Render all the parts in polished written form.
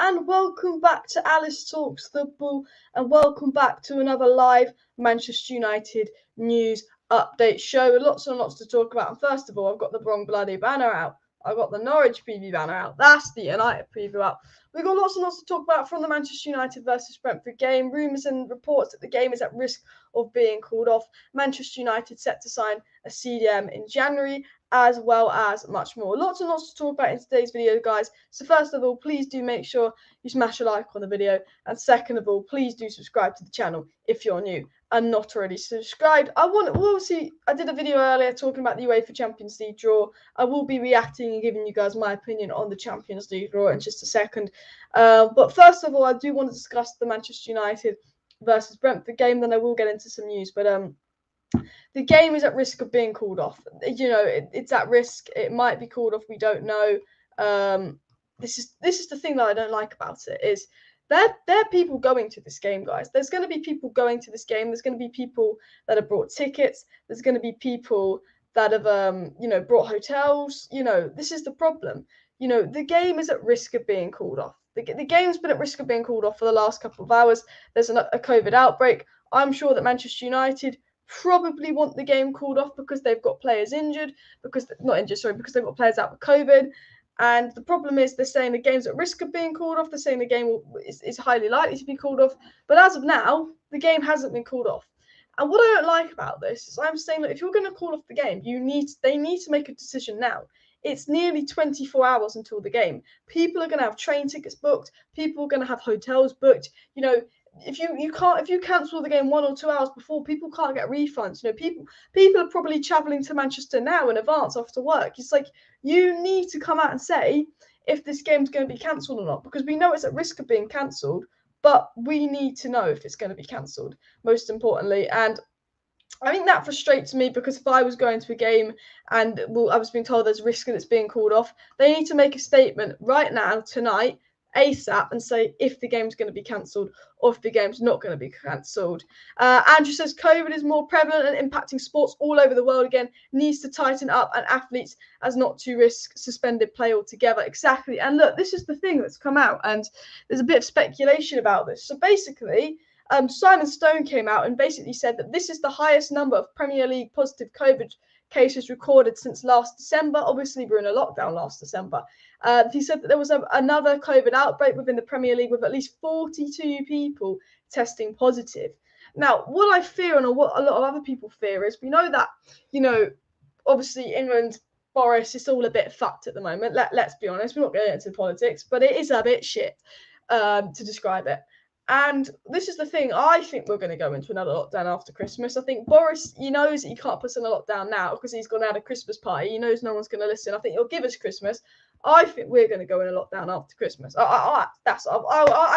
and welcome back to Alice Talks Football, and welcome back to another live Manchester United news update show. Lots and lots to talk about. And first of all, I've got the wrong bloody banner out. I've got the Norwich preview banner out. That's the United preview out. We've got lots and lots to talk about from the Manchester United versus Brentford game. Rumours and reports that the game is at risk of being called off. Manchester United set to sign a CDM in January, as well as much more. Lots and lots to talk about in today's video, guys. So first of all, please do make sure you smash a like on the video. And second of all, please do subscribe to the channel if you're new and not already subscribed. I did a video earlier talking about the UEFA Champions League draw. I will be reacting and giving you guys my opinion on the Champions League draw in just a second. But first of all, I do want to discuss the Manchester United versus Brentford game. Then I will get into some news. But the game is at risk of being called off. You know, it's at risk. It might be called off. We don't know. This is the thing that I don't like about it is there are people going to this game, guys. There's going to be people going to this game. There's going to be people that have brought tickets. There's going to be people that have brought hotels. You know, this is the problem. You know, the game is at risk of being called off. The game's been at risk of being called off for the last couple of hours. There's a COVID outbreak. I'm sure that Manchester United probably want the game called off because they've got players because they've got players out with COVID. And the problem is they're saying the game's at risk of being called off. They're saying the game is highly likely to be called off. But as of now, the game hasn't been called off. And what I don't like about this is I'm saying that if you're going to call off the game, they need to make a decision now. It's nearly 24 hours until the game. People are going to have train tickets booked. People are going to have hotels booked. You know, if you cancel the game 1 or 2 hours before, people can't get refunds. You know, people are probably travelling to Manchester now in advance after work. It's like you need to come out and say if this game's going to be cancelled or not, because we know it's at risk of being cancelled, but we need to know if it's going to be cancelled, most importantly. And I think that frustrates me because if I was going to a game and I was being told there's risk that it's being called off, they need to make a statement right now, tonight, ASAP, and say if the game's going to be cancelled or if the game's not going to be cancelled. Andrew says COVID is more prevalent and impacting sports all over the world again. Needs to tighten up and athletes as not to risk suspended play altogether. Exactly. And look, this is the thing that's come out, and there's a bit of speculation about this. So basically, Simon Stone came out and basically said that this is the highest number of Premier League positive COVID cases recorded since last December. Obviously, we're in a lockdown last December. He said that there was another COVID outbreak within the Premier League with at least 42 people testing positive. Now, what I fear and what a lot of other people fear is we know that, you know, obviously England, Boris, it's all a bit fucked at the moment. Let's be honest. We're not going into politics, but it is a bit shit to describe it. And this is the thing, I think we're going to go into another lockdown after Christmas. I think Boris, he knows that he can't put us in a lockdown now because he's gone out a Christmas party. He knows no one's going to listen. I think he'll give us Christmas. I think we're going to go in a lockdown after Christmas. I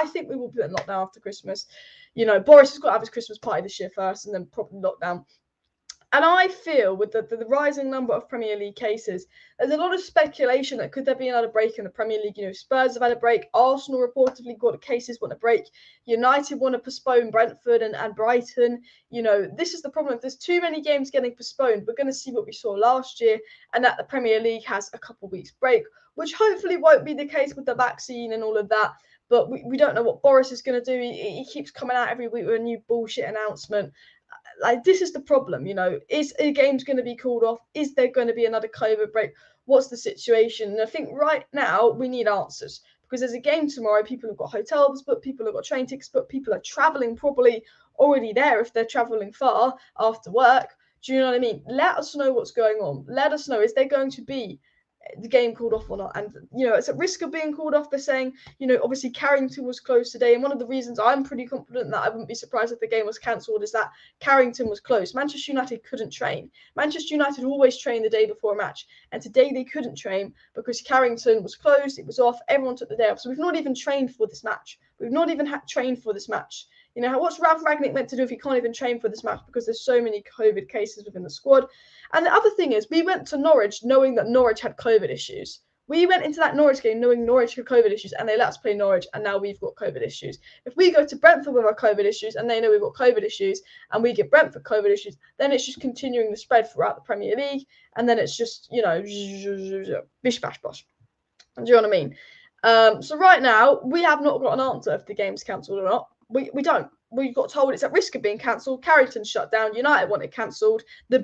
think we will be in lockdown after Christmas. You know, Boris has got to have his Christmas party this year first and then probably lockdown. And I feel with the rising number of Premier League cases, there's a lot of speculation that could there be another break in the Premier League. You know, Spurs have had a break. Arsenal reportedly got cases, want a break. United want to postpone Brentford and Brighton. You know, this is the problem. If there's too many games getting postponed, we're going to see what we saw last year, and that the Premier League has a couple weeks break, which hopefully won't be the case with the vaccine and all of that. But we don't know what Boris is going to do. He keeps coming out every week with a new bullshit announcement. Like, this is the problem, you know. Is a game's going to be called off? Is there going to be another COVID break? What's the situation? And I think right now we need answers because there's a game tomorrow. People have got hotels booked, people have got train tickets booked, people are travelling probably already there if they're travelling far after work. Do you know what I mean? Let us know what's going on. Let us know, is there going to be the game called off or not? And, you know, it's at risk of being called off. They're saying, you know, obviously Carrington was closed today, and one of the reasons I'm pretty confident that I wouldn't be surprised if the game was cancelled is that Carrington was closed. Manchester United couldn't train. Manchester United always train the day before a match, and today they couldn't train because Carrington was closed. It was off. Everyone took the day off. So we've not even trained for this match. We've not even trained for this match. You know, what's Ralf Rangnick meant to do if he can't even train for this match because there's so many COVID cases within the squad? And the other thing is, we went to Norwich knowing that Norwich had COVID issues. We went into that Norwich game knowing Norwich had COVID issues, and they let us play Norwich, and now we've got COVID issues. If we go to Brentford with our COVID issues, and they know we've got COVID issues, and we give Brentford COVID issues, then it's just continuing the spread throughout the Premier League, and then it's just, you know, bish bash bosh. Do you know what I mean? So right now, we have not got an answer if the game's cancelled or not. We don't. We got told it's at risk of being cancelled. Carrington shut down. United want it cancelled. The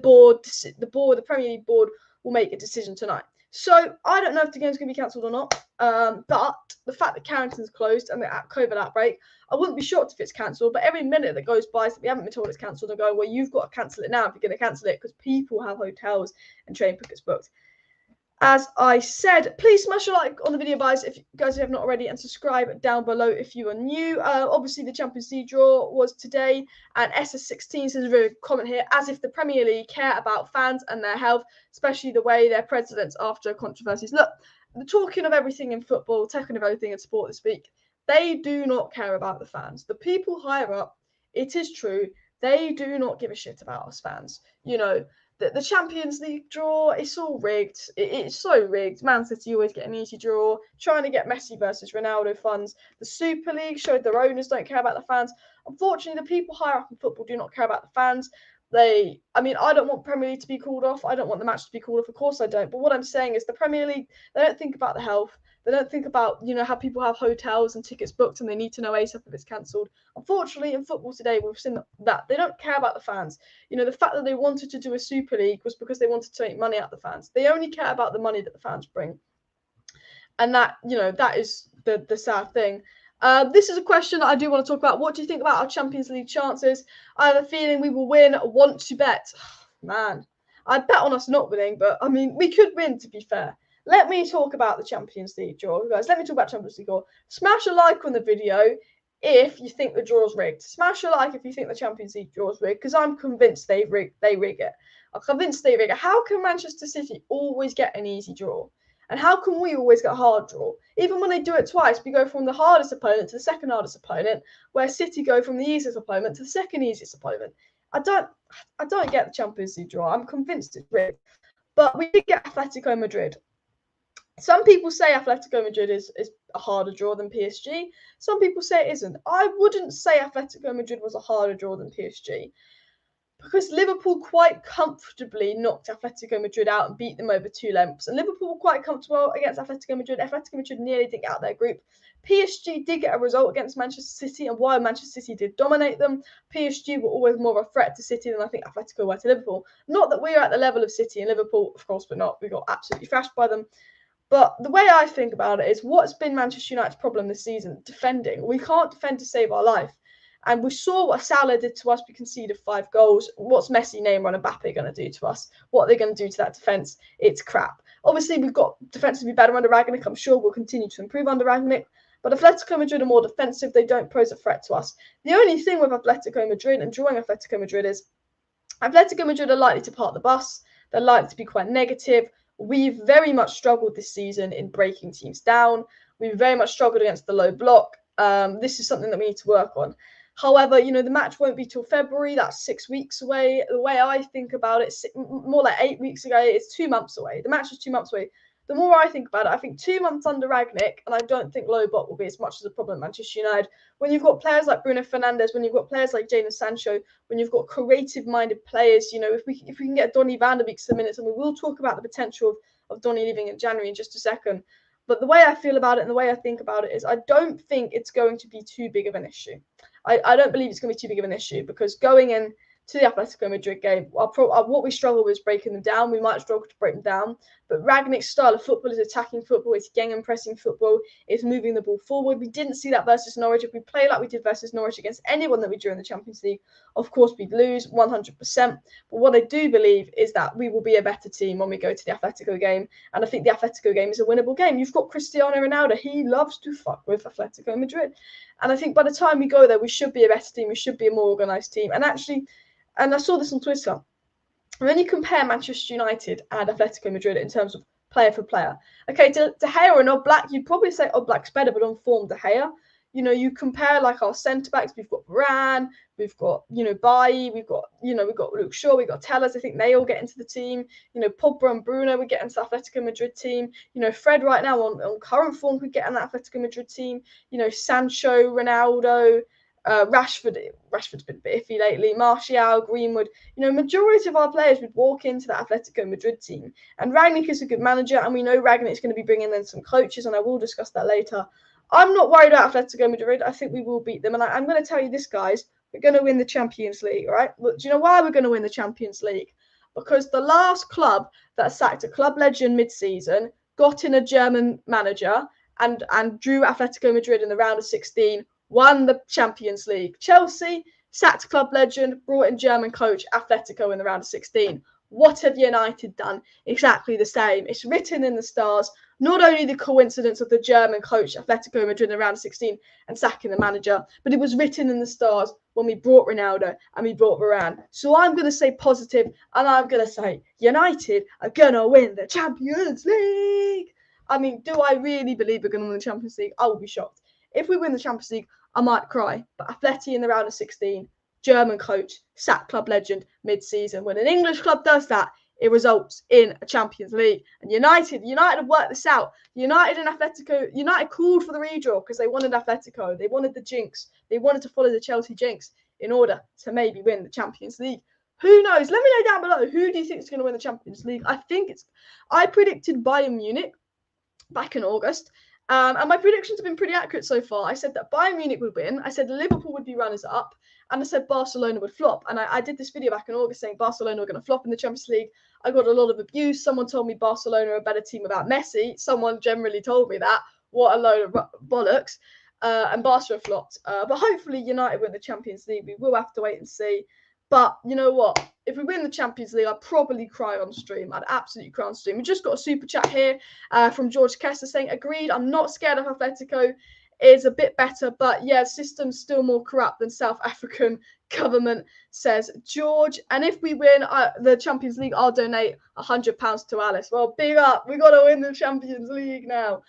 Premier League board will make a decision tonight. So I don't know if the game's going to be cancelled or not. But the fact that Carrington's closed and the COVID outbreak, I wouldn't be shocked if it's cancelled. But every minute that goes by that we haven't been told it's cancelled, and going, well, you've got to cancel it now if you're going to cancel it, because people have hotels and train tickets booked. As I said, please smash a like on the video, guys, if you guys have not already, and subscribe down below if you are new. Obviously, the Champions League draw was today, and SS16 says a comment here, as if the Premier League care about fans and their health, especially the way their presidents after controversies. Look, the talking of everything in football, talking of everything in sport this week, they do not care about the fans. The people higher up, it is true, they do not give a shit about us fans. You know, the Champions League draw, it's all rigged. It's so rigged. Man City always get an easy draw, trying to get Messi versus Ronaldo funds. The Super League showed their owners don't care about the fans. Unfortunately, the people higher up in football do not care about the fans. I don't want Premier League to be called off. I don't want the match to be called off. Of course I don't. But what I'm saying is the Premier League, they don't think about the health. They don't think about, how people have hotels and tickets booked and they need to know ASAP if it's cancelled. Unfortunately, in football today, we've seen that they don't care about the fans. The fact that they wanted to do a Super League was because they wanted to make money out of the fans. They only care about the money that the fans bring. And that is the sad thing. This is a question that I do want to talk about. What do you think about our Champions League chances? I have a feeling we will win. Want to bet? Man, I'd bet on us not winning, but we could win, to be fair. Let me talk about the Champions League draw, guys. Let me talk about Champions League draw. Smash a like on the video if you think the draw's rigged. Smash a like if you think the Champions League draw's rigged, because I'm convinced they rig it. I'm convinced they rig it. How can Manchester City always get an easy draw? And how can we always get a hard draw? Even when they do it twice, we go from the hardest opponent to the second hardest opponent, where City go from the easiest opponent to the second easiest opponent. I don't get the Champions League draw. I'm convinced it's rigged. But we did get Atletico Madrid. Some people say Atletico Madrid is a harder draw than PSG. Some people say it isn't. I wouldn't say Atletico Madrid was a harder draw than PSG, because Liverpool quite comfortably knocked Atletico Madrid out and beat them over 2 lengths. And Liverpool were quite comfortable against Atletico Madrid. Atletico Madrid nearly didn't get out their group. PSG did get a result against Manchester City, and while Manchester City did dominate them, PSG were always more of a threat to City than I think Atletico were to Liverpool. Not that we're at the level of City and Liverpool, of course we're not. We got absolutely thrashed by them. But the way I think about it is, what's been Manchester United's problem this season? Defending. We can't defend to save our life. And we saw what Salah did to us. We conceded 5 goals. What's Messi, Neymar, and Mbappe going to do to us? What are they going to do to that defence? It's crap. Obviously, we've got defence to be better under Rangnick. I'm sure we'll continue to improve under Rangnick. But Atletico Madrid are more defensive. They don't pose a threat to us. The only thing with Atletico Madrid and drawing Atletico Madrid is Atletico Madrid are likely to park the bus. They're likely to be quite negative. We've very much struggled this season in breaking teams down. We've very much struggled against the low block. This is something that we need to work on. However, the match won't be till February. That's 6 weeks away. The way I think about it, more like 8 weeks ago, it's 2 months away. The match is 2 months away. The more I think about it, I think 2 months under Rangnick, and I don't think low block will be as much as a problem at Manchester United. When you've got players like Bruno Fernandes, when you've got players like Jadon Sancho, when you've got creative-minded players, if we can get Donny van de Beek to the minutes, and we will talk about the potential of Donny leaving in January in just a second. But the way I feel about it and the way I think about it is, I don't think it's going to be too big of an issue. I don't believe it's going to be too big of an issue, because going in to the Atletico Madrid game, what we struggle with is breaking them down. We might struggle to break them down, but Rangnick's style of football is attacking football, it's gang pressing football, it's moving the ball forward. We didn't see that versus Norwich. If we play like we did versus Norwich against anyone that we drew in the Champions League, of course we'd lose 100%. But what I do believe is that we will be a better team when we go to the Atletico game, and I think the Atletico game is a winnable game. You've got Cristiano Ronaldo. He loves to fuck with Atletico Madrid, and I think by the time we go there, we should be a better team. We should be a more organised team. And I saw this on Twitter. When you compare Manchester United and Atletico Madrid in terms of player for player, okay, De Gea and Oblak, you'd probably say Oblak's better, but on form, De Gea. You compare like our centre backs. We've got Varane, we've got Bailly, we've got Luke Shaw, we've got Tellers. I think they all get into the team. Pogba and Bruno would get into the Atletico Madrid team. Fred right now on current form could get in that Atletico Madrid team. Sancho, Ronaldo. Rashford's been a bit iffy lately. Martial, Greenwood, majority of our players would walk into that Atletico Madrid team. And Rangnick is a good manager, and we know Rangnick's going to be bringing in some coaches, and I will discuss that later. I'm not worried about Atletico Madrid. I think we will beat them, and I'm going to tell you this, guys. We're going to win the Champions League, right? Look, do you know why we're going to win the Champions League? Because the last club that sacked a club legend mid-season, got in a German manager, and drew Atletico Madrid in the round of 16, won the Champions League. Chelsea sacked club legend, brought in German coach Atletico in the round of 16. What have United done? Exactly the same. It's written in the stars. Not only the coincidence of the German coach Atletico Madrid in the round of 16 and sacking the manager, but it was written in the stars when we brought Ronaldo and we brought Varane. So I'm going to say positive, and I'm going to say United are going to win the Champions League. I mean, do I really believe we're going to win the Champions League? I will be shocked. If we win the Champions League, I might cry. But Atleti in the round of 16, German coach, sacked club legend mid-season. When an English club does that, it results in a Champions League. And United have worked this out. United and Atletico, United called for the redraw because they wanted Atletico. They wanted the jinx. They wanted to follow the Chelsea jinx in order to maybe win the Champions League. Who knows? Let me know down below. Who do you think is going to win the Champions League? I predicted Bayern Munich back in August. And my predictions have been pretty accurate so far. I said that Bayern Munich would win. I said Liverpool would be runners-up. And I said Barcelona would flop. And I did this video back in August saying Barcelona were going to flop in the Champions League. I got a lot of abuse. Someone told me Barcelona are a better team without Messi. Someone generally told me that. What a load of bollocks. And Barca flopped. But hopefully United win the Champions League. We will have to wait and see. But you know what? If we win the Champions League, I'd probably cry on stream. I'd absolutely cry on stream. We just got a super chat here from George Kessler saying, agreed, I'm not scared of Atletico. It's a bit better, but yeah, the system's still more corrupt than South African government, says George. And if we win the Champions League, I'll donate £100 to Alice. Well, big up. We got to win the Champions League now.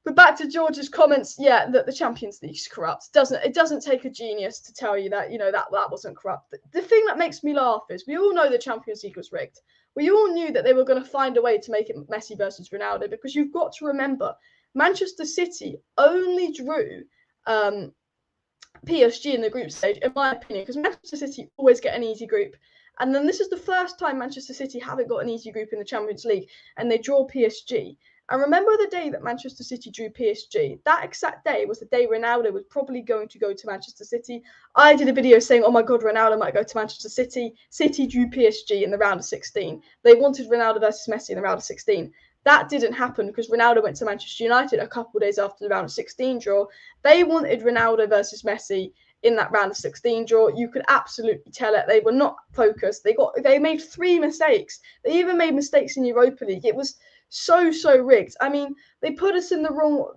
But back to George's comments, yeah, that the Champions League is corrupt. It doesn't take a genius to tell you that, that wasn't corrupt. The thing that makes me laugh is we all know the Champions League was rigged. We all knew that they were going to find a way to make it Messi versus Ronaldo, because you've got to remember, Manchester City only drew PSG in the group stage, in my opinion, because Manchester City always get an easy group. And then this is the first time Manchester City haven't got an easy group in the Champions League, and they draw PSG. And remember the day that Manchester City drew PSG? That exact day was the day Ronaldo was probably going to go to Manchester City. I did a video saying, oh my God, Ronaldo might go to Manchester City. City drew PSG in the round of 16. They wanted Ronaldo versus Messi in the round of 16. That didn't happen because Ronaldo went to Manchester United a couple of days after the round of 16 draw. They wanted Ronaldo versus Messi in that round of 16 draw. You could absolutely tell it. They were not focused. They made 3 mistakes. They even made mistakes in Europa League. It was so rigged. I mean, they put us in the wrong.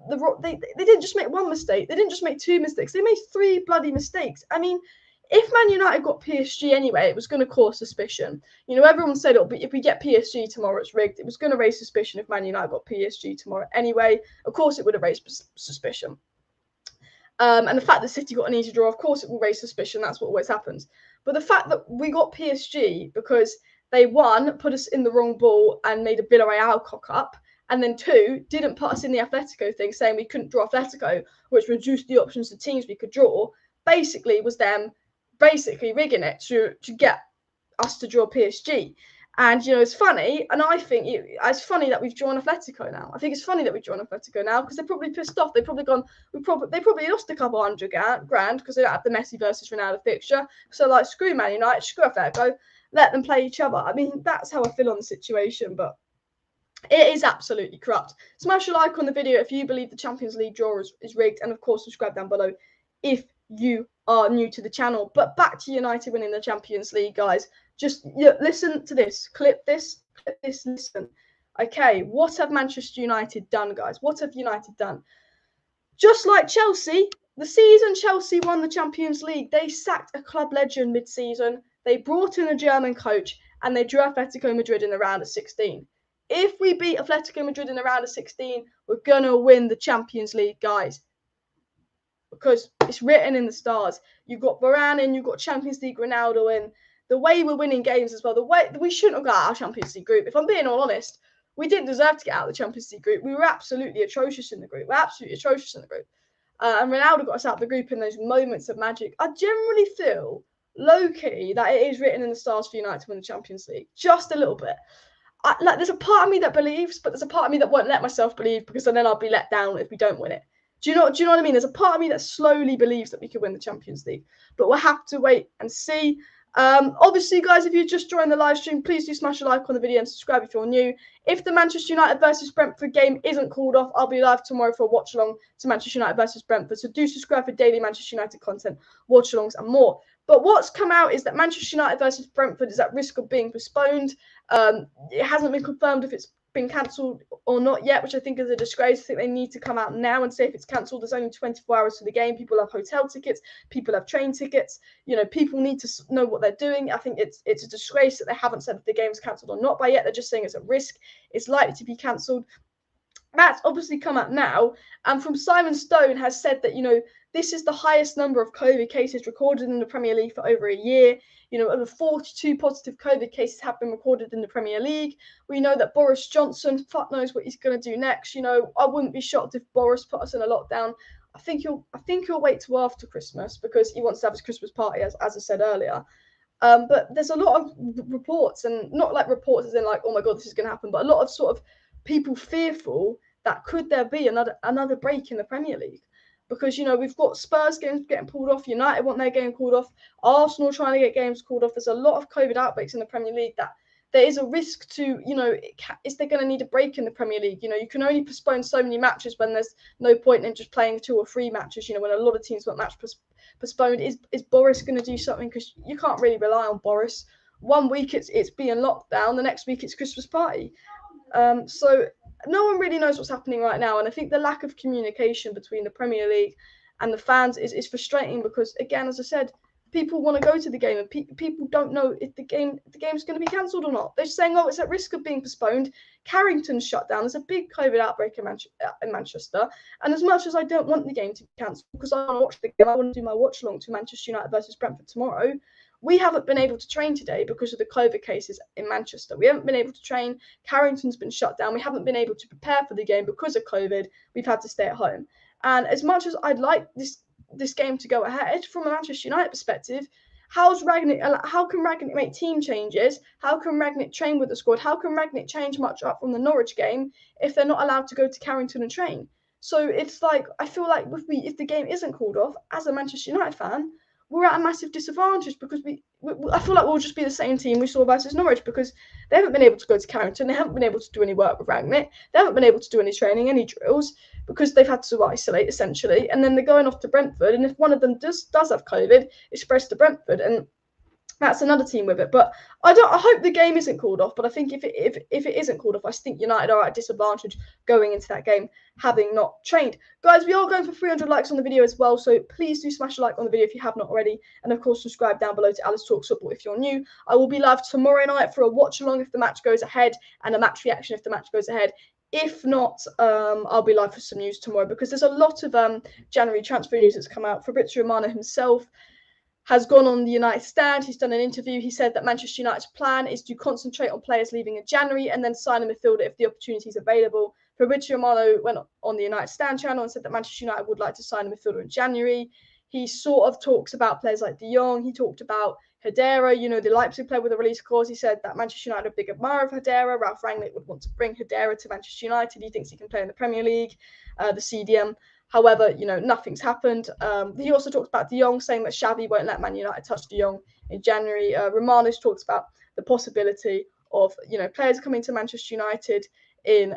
They didn't just make 1 mistake. They didn't just make 2 mistakes. They made 3 bloody mistakes. I mean, if Man United got PSG anyway, it was going to cause suspicion. Everyone said, but if we get PSG tomorrow, it's rigged. It was going to raise suspicion if Man United got PSG tomorrow anyway. Of course, it would have raised suspicion. And the fact that City got an easy draw, of course, it will raise suspicion. That's what always happens. But the fact that we got PSG because they, 1, put us in the wrong ball and made a Villarreal cock up, and then 2, didn't put us in the Atletico thing, saying we couldn't draw Atletico, which reduced the options of teams we could draw, basically was them rigging it to get us to draw PSG. And, it's funny, and I think it's funny that we've drawn Atletico now. I think it's funny that we've drawn Atletico now because they're probably pissed off. They've probably lost a couple $100,000 because they don't have the Messi versus Ronaldo fixture. So, screw Man United, screw Atletico, let them play each other. I mean, that's how I feel on the situation, but it is absolutely corrupt. Smash a like on the video if you believe the Champions League draw is rigged, and of course, subscribe down below if you are new to the channel. But back to United winning the Champions League, guys. Just listen to this. Clip this, listen. Okay, what have Manchester United done, guys? What have United done? Just like Chelsea, the season Chelsea won the Champions League, they sacked a club legend mid-season. They brought in a German coach, and they drew Atletico Madrid in the round of 16. If we beat Atletico Madrid in the round of 16, we're going to win the Champions League, guys. Because it's written in the stars. You've got Varane in, you've got Champions League Ronaldo in. The way we're winning games as well, the way we shouldn't have got out of our Champions League group. If I'm being all honest, we didn't deserve to get out of the Champions League group. We were absolutely atrocious in the group. and Ronaldo got us out of the group in those moments of magic. I generally feel low-key that it is written in the stars for United to win the Champions League, just a little bit. There's a part of me that believes, but there's a part of me that won't let myself believe, because then I'll be let down if we don't win it. Do you know what I mean? There's a part of me that slowly believes that we could win the Champions League, but we'll have to wait and see. Obviously, guys, if you just joined the live stream, please do smash a like on the video and subscribe if you're new. If the Manchester United versus Brentford game isn't called off, I'll be live tomorrow for a watch along to Manchester United versus Brentford. So do subscribe for daily Manchester United content, watch alongs, and more. But what's come out is that Manchester United versus Brentford is at risk of being postponed. It hasn't been confirmed if it's been cancelled or not yet, which I think is a disgrace. I think they need to come out now and say if it's cancelled. There's only 24 hours for the game. People have hotel tickets, people have train tickets. You know, people need to know what they're doing. I think it's a disgrace that they haven't said if the game's cancelled or not by yet. They're just saying it's a risk. It's likely to be cancelled. That's obviously come out now, and from Simon Stone has said that, you know, this is the highest number of COVID cases recorded in the Premier League for over a year. You know, over 42 positive COVID cases have been recorded in the Premier League. We know that Boris Johnson, fuck knows what he's going to do next. You know, I wouldn't be shocked if Boris put us in a lockdown. I think he'll wait till after Christmas, because he wants to have his Christmas party, as I said earlier. But there's a lot of reports, and not like reports as in like, oh my God, this is going to happen, but a lot of sort of people fearful that could there be another break in the Premier League. Because, you know, we've got Spurs games getting pulled off, United want their game called off, Arsenal trying to get games called off. There's a lot of COVID outbreaks in the Premier League that there is a risk to, you know, is they going to need a break in the Premier League? You know, you can only postpone so many matches when there's no point in just playing 2 or 3 matches, you know, when a lot of teams want match postponed. Is Boris going to do something? Because you can't really rely on Boris. 1 week it's being locked down, the next week it's Christmas party. So no one really knows what's happening right now, and I think the lack of communication between the Premier League and the fans is frustrating, because, again, as I said, people want to go to the game, and people don't know if the game's going to be cancelled or not. They're saying, oh, it's at risk of being postponed. Carrington's shut down. There's a big COVID outbreak in Manchester, and as much as I don't want the game to be cancelled, because I want to watch the game, I want to do my watch along to Manchester United versus Brentford tomorrow. We haven't been able to train today because of the COVID cases in Manchester. We haven't been able to train. Carrington's been shut down. We haven't been able to prepare for the game because of COVID. We've had to stay at home. And as much as I'd like this game to go ahead, from a Manchester United perspective, how can Rangnick make team changes? How can Rangnick train with the squad? How can Rangnick change much up from the Norwich game if they're not allowed to go to Carrington and train? So it's like, I feel like if the game isn't called off, as a Manchester United fan, we're at a massive disadvantage, because I feel like we'll just be the same team we saw versus Norwich, because they haven't been able to go to Carrington, they haven't been able to do any work with Rangnick, they haven't been able to do any training, any drills, because they've had to isolate essentially, and then they're going off to Brentford, and if one of them does have COVID, it spreads to Brentford, and that's another team with it. But I hope the game isn't called off. But I think if it isn't called off, I think United are at a disadvantage going into that game, having not trained. Guys, we are going for 300 likes on the video as well, so please do smash a like on the video if you have not already, and of course subscribe down below to Alice Talks Football if you're new. I will be live tomorrow night for a watch along if the match goes ahead, and a match reaction if the match goes ahead. If not, I'll be live for some news tomorrow, because there's a lot of January transfer news that's come out. Fabrizio Romano himself has gone on the United stand. He's done an interview. He said that Manchester United's plan is to concentrate on players leaving in January and then sign a midfielder if the opportunity is available. Fabrizio Romano went on the United stand channel and said that Manchester United would like to sign a midfielder in January. He sort of talks about players like De Jong. He talked about Hedera, you know, the Leipzig player with a release clause. He said that Manchester United are a big admirer of Hedera. Ralf Rangnick would want to bring Hedera to Manchester United. He thinks he can play in the Premier League, the CDM. However, you know, nothing's happened. He also talked about De Jong, saying that Xavi won't let Man United touch De Jong in January. Romanos talks about the possibility of, you know, players coming to Manchester United in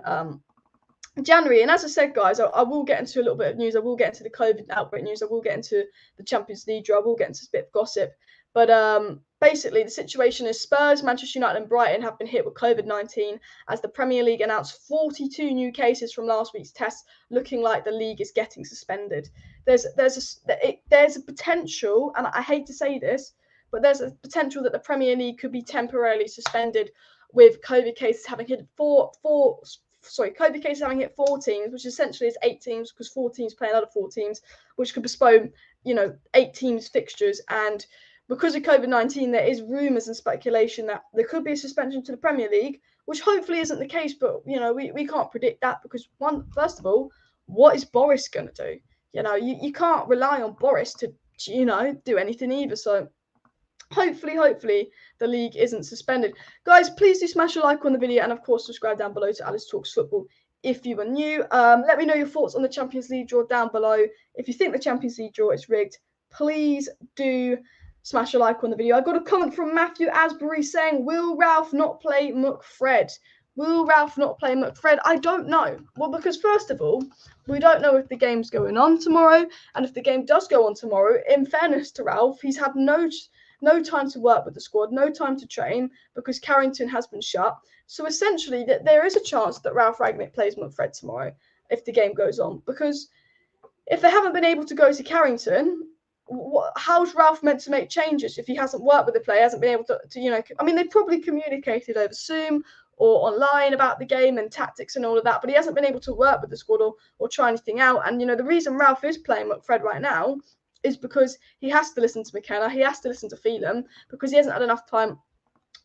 January. And as I said, guys, I will get into a little bit of news. I will get into the COVID outbreak news. I will get into the Champions League draw. I will get into a bit of gossip. But basically, the situation is Spurs, Manchester United and Brighton have been hit with COVID-19 as the Premier League announced 42 new cases from last week's tests, looking like the league is getting suspended. There's a potential, and I hate to say this, but there's a potential that the Premier League could be temporarily suspended with COVID cases having hit COVID cases having hit 4 teams, which essentially is 8 teams, because 4 teams play another 4 teams, which could postpone, you know, 8 teams' fixtures. And because of COVID-19, there is rumours and speculation that there could be a suspension to the Premier League, which hopefully isn't the case. But, you know, we can't predict that, because first of all, what is Boris going to do? you can't rely on Boris to do anything either. So hopefully the league isn't suspended. Guys, please do smash a like on the video, and of course subscribe down below to Alice Talks Football if you are new. Let me know your thoughts on the Champions League draw down below. If you think the Champions League draw is rigged, please do smash a like on the video. I got a comment from Matthew Asbury saying, will Ralf not play McFred? Will Ralf not play McFred? I don't know. Well, because first of all, we don't know if the game's going on tomorrow, and if the game does go on tomorrow, in fairness to Ralf, he's had no time to work with the squad, no time to train because Carrington has been shut. So essentially, there is a chance that Ralf Rangnick plays McFred tomorrow if the game goes on. Because if they haven't been able to go to Carrington, how's Ralf meant to make changes if he hasn't worked with the player, hasn't been able to I mean, they've probably communicated over Zoom or online about the game and tactics and all of that, but he hasn't been able to work with the squad or try anything out. And, the reason Ralf is playing McFred right now is because he has to listen to McKenna, he has to listen to Phelan, because he hasn't had enough time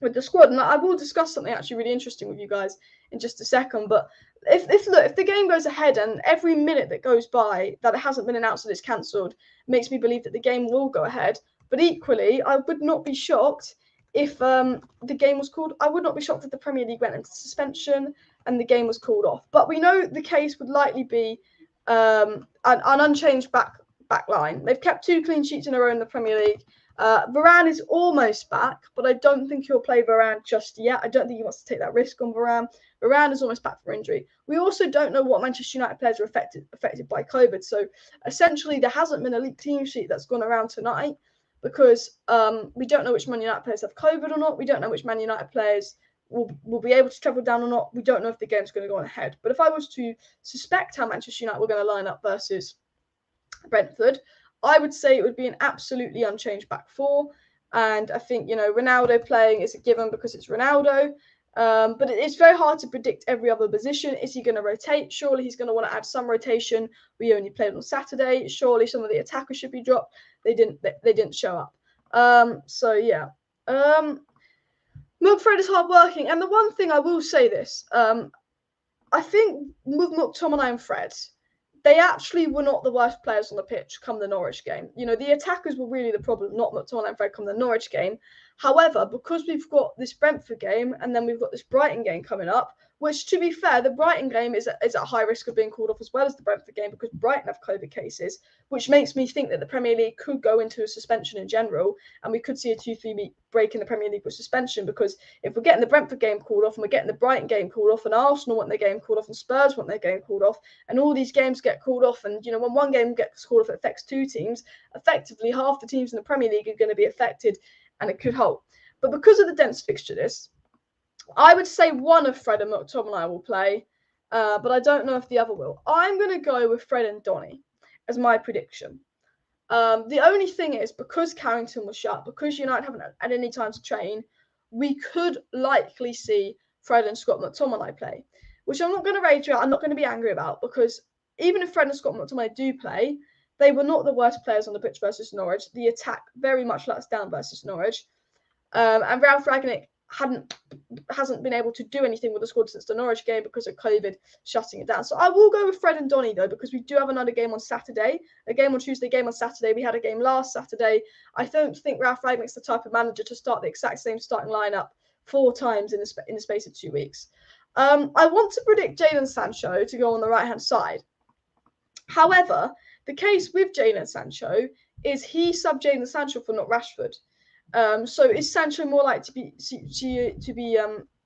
with the squad. And I will discuss something actually really interesting with you guys in just a second. But if the game goes ahead and every minute that goes by that it hasn't been announced that it's cancelled makes me believe that the game will go ahead. But equally, I would not be shocked if the game was called. I would not be shocked if the Premier League went into suspension and the game was called off. But we know the case would likely be an unchanged back line. They've kept 2 clean sheets in a row in the Premier League. Varane is almost back, but I don't think he'll play Varane just yet. I don't think he wants to take that risk on Varane. Varane is almost back for injury. We also don't know what Manchester United players are affected by COVID. So essentially, there hasn't been a league clean sheet that's gone around tonight because we don't know which Man United players have COVID or not. We don't know which Man United players will be able to travel down or not. We don't know if the game's going to go on ahead. But if I was to suspect how Manchester United were going to line up versus Brentford, I would say it would be an absolutely unchanged back four. And I think, Ronaldo playing is a given because it's Ronaldo. But it's very hard to predict every other position. Is he going to rotate? Surely he's going to want to add some rotation. We only played on Saturday. Surely some of the attackers should be dropped. They didn't show up. So yeah. McFred is hardworking. And the one thing I will say this, I think with McTominay and Fred, they actually were not the worst players on the pitch come the Norwich game. The attackers were really the problem, not McTominay and Fred come the Norwich game. However, because we've got this Brentford game and then we've got this Brighton game coming up, which, to be fair, the Brighton game is at high risk of being called off as well as the Brentford game because Brighton have COVID cases, which makes me think that the Premier League could go into a suspension in general and we could see a 2-3 week break in the Premier League with suspension, because if we're getting the Brentford game called off and we're getting the Brighton game called off and Arsenal want their game called off and Spurs want their game called off and all these games get called off, and when one game gets called off it affects 2 teams, effectively half the teams in the Premier League are going to be affected and it could halt. But because of the dense fixture list, I would say one of Fred and McTominay will play, but I don't know if the other will. I'm going to go with Fred and Donny as my prediction. The only thing is, because Carrington was shut, because United haven't had any time to train, we could likely see Fred and Scott McTominay play, which I'm not going to rage about. I'm not going to be angry about, because even if Fred and Scott McTominay do play, they were not the worst players on the pitch versus Norwich. The attack very much let us down versus Norwich. And Ralf Rangnick hasn't been able to do anything with the squad since the Norwich game because of COVID shutting it down. So I will go with Fred and Donny, though, because we do have another game on Saturday, a game on Tuesday, game on Saturday. We had a game last Saturday. I don't think Ralf Rangnick's the type of manager to start the exact same starting lineup 4 times in the space of 2 weeks. I want to predict Jadon Sancho to go on the right-hand side. However, the case with Jadon Sancho is he subbed Jadon Sancho for not Rashford. So is Sancho more likely to be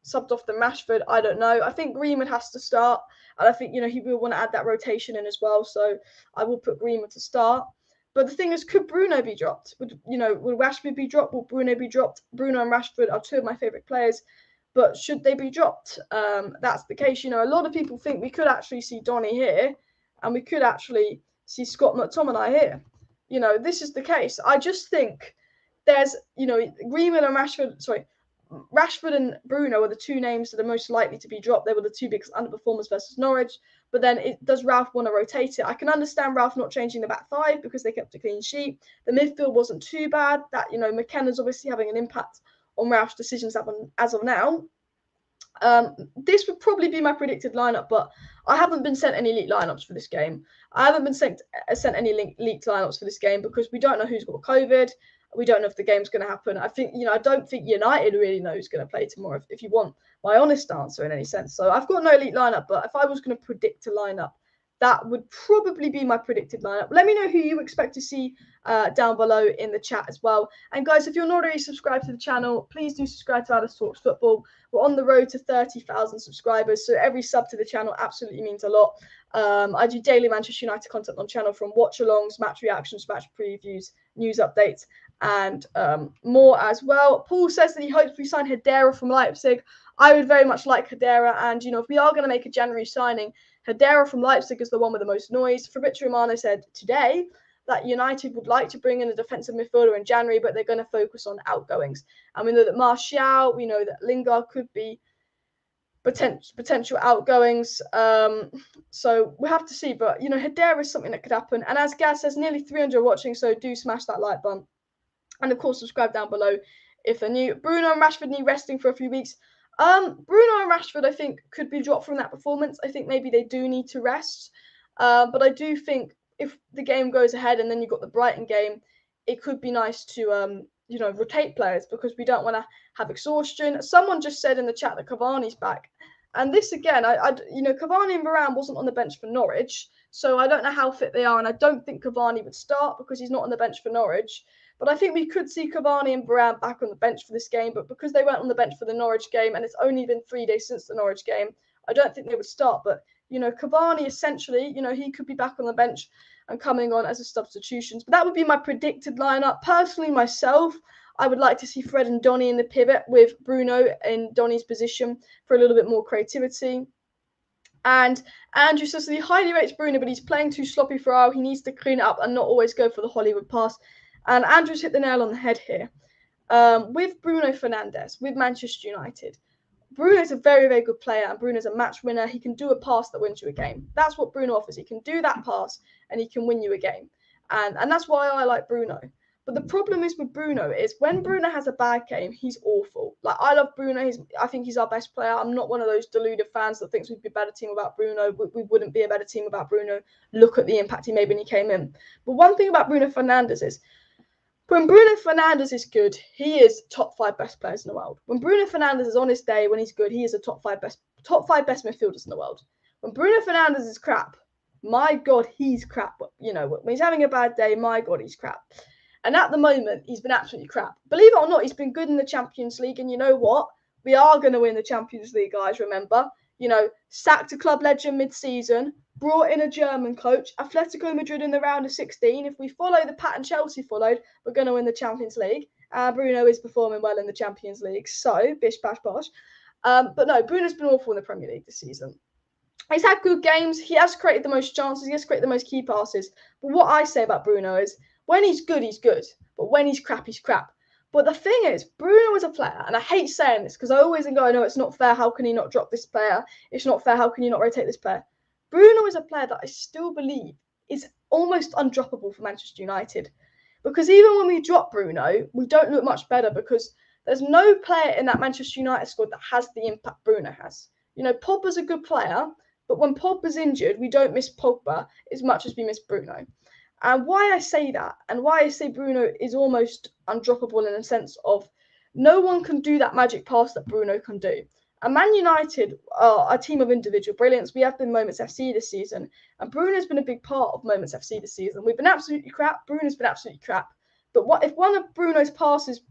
subbed off than Rashford? I don't know. I think Greenwood has to start, and I think he will want to add that rotation in as well. So I will put Greenwood to start. But the thing is, could Bruno be dropped? Would Rashford be dropped? Will Bruno be dropped? Bruno and Rashford are 2 of my favourite players, but should they be dropped? That's the case. A lot of people think we could actually see Donny here, and we could actually see Scott McTominay here. This is the case. I just think there's, Greenwood and Rashford and Bruno are the 2 names that are most likely to be dropped. They were the 2 biggest underperformers versus Norwich. But then does Ralf want to rotate it? I can understand Ralf not changing the back 5 because they kept a clean sheet. The midfield wasn't too bad. That, McKenna's obviously having an impact on Ralf's decisions as of now. This would probably be my predicted lineup, but I haven't been sent any leaked lineups for this game. I haven't been sent any leaked lineups for this game because we don't know who's got COVID. We don't know if the game's going to happen. I think, I don't think United really know who's going to play tomorrow, if you want my honest answer in any sense. So I've got no elite lineup, but if I was going to predict a lineup, that would probably be my predicted lineup. Let me know who you expect to see down below in the chat as well. And guys, if you're not already subscribed to the channel, please do subscribe to Alice Talks Football. We're on the road to 30,000 subscribers, so every sub to the channel absolutely means a lot. I do daily Manchester United content on the channel, from watch-alongs, match reactions, match previews, news updates, and more as well. Paul says that he hopes we sign Hedera from Leipzig. I would very much like Hedera, and if we are going to make a January signing, Hedera from Leipzig is the one with the most noise. Fabrizio Romano said today that United would like to bring in a defensive midfielder in January, but they're going to focus on outgoings. And we know that Martial, we know that Lingard could be potential outgoings. So we have to see. But, Hedera is something that could happen. And as Gaz says, nearly 300 watching, so do smash that like button. And, of course, subscribe down below if they're new. Bruno and Rashford need resting for a few weeks. Bruno and Rashford, I think, could be dropped from that performance. I think maybe they do need to rest. But I do think if the game goes ahead and then you've got the Brighton game, it could be nice to, rotate players, because we don't want to have exhaustion. Someone just said in the chat that Cavani's back. And this, again, Cavani and Varane wasn't on the bench for Norwich, so I don't know how fit they are. And I don't think Cavani would start because he's not on the bench for Norwich. But I think we could see Cavani and Varane back on the bench for this game. But because they weren't on the bench for the Norwich game, and it's only been 3 days since the Norwich game, I don't think they would start. But, Cavani, essentially, he could be back on the bench and coming on as a substitution. But that would be my predicted lineup. Personally, myself, I would like to see Fred and Donny in the pivot with Bruno in Donny's position for a little bit more creativity. And Andrew says that he highly rates Bruno, but he's playing too sloppy for Ralf. He needs to clean it up and not always go for the Hollywood pass. And Andrew's hit the nail on the head here. With Bruno Fernandes, with Manchester United, Bruno's a very, very good player, and Bruno's a match winner. He can do a pass that wins you a game. That's what Bruno offers. He can do that pass, and he can win you a game. And that's why I like Bruno. But the problem is with Bruno is when Bruno has a bad game, he's awful. Like, I love Bruno. I think he's our best player. I'm not one of those deluded fans that thinks we'd be a better team without Bruno. We wouldn't be a better team without Bruno. Look at the impact he made when he came in. But one thing about Bruno Fernandes is, when Bruno Fernandes is good, he is top 5 best players in the world. When Bruno Fernandes is on his day, when he's good, he is a top five best midfielders in the world. When Bruno Fernandes is crap, my God, he's crap. When he's having a bad day, my God, he's crap. And at the moment, he's been absolutely crap. Believe it or not, he's been good in the Champions League. And you know what? We are going to win the Champions League, guys, remember. Sacked a club legend mid-season, brought in a German coach, Atletico Madrid in the round of 16. If we follow the pattern Chelsea followed, we're going to win the Champions League. Bruno is performing well in the Champions League, so bish, bash, bosh. But no, Bruno's been awful in the Premier League this season. He's had good games. He has created the most chances. He has created the most key passes. But what I say about Bruno is, when he's good, he's good. But when he's crap, he's crap. But the thing is, Bruno is a player, and I hate saying this because I always go, no, it's not fair. How can he not drop this player? It's not fair. How can you not rotate this player? Bruno is a player that I still believe is almost undroppable for Manchester United. Because even when we drop Bruno, we don't look much better because there's no player in that Manchester United squad that has the impact Bruno has. Pogba's a good player, but when Pogba's injured, we don't miss Pogba as much as we miss Bruno. And why I say that, and why I say Bruno is almost undroppable in the sense of no one can do that magic pass that Bruno can do. And Man United are a team of individual brilliance. We have been Moments FC this season, and Bruno's been a big part of Moments FC this season. We've been absolutely crap. Bruno's been absolutely crap. But what if one of Bruno's passes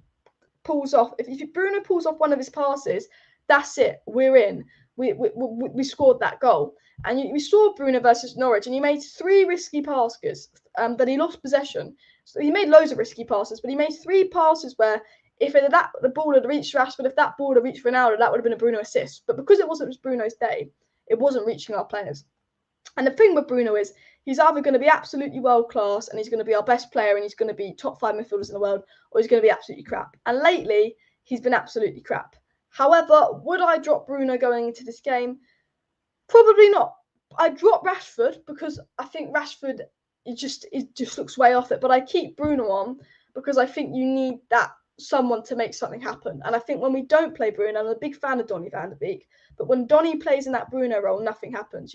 pulls off? If Bruno pulls off one of his passes, that's it. We're in. We scored that goal. And we saw Bruno versus Norwich, and he made 3 risky passes that he lost possession. So he made loads of risky passes, but he made 3 passes where if the ball had reached Rashford, if that ball had reached Ronaldo, that would have been a Bruno assist. But because it wasn't Bruno's day, it wasn't reaching our players. And the thing with Bruno is he's either going to be absolutely world class and he's going to be our best player and he's going to be top 5 midfielders in the world, or he's going to be absolutely crap. And lately, he's been absolutely crap. However, would I drop Bruno going into this game? Probably not. I drop Rashford because I think Rashford it just looks way off it. But I keep Bruno on because I think you need that someone to make something happen. And I think when we don't play Bruno, I'm a big fan of Donny van de Beek, but when Donny plays in that Bruno role, nothing happens.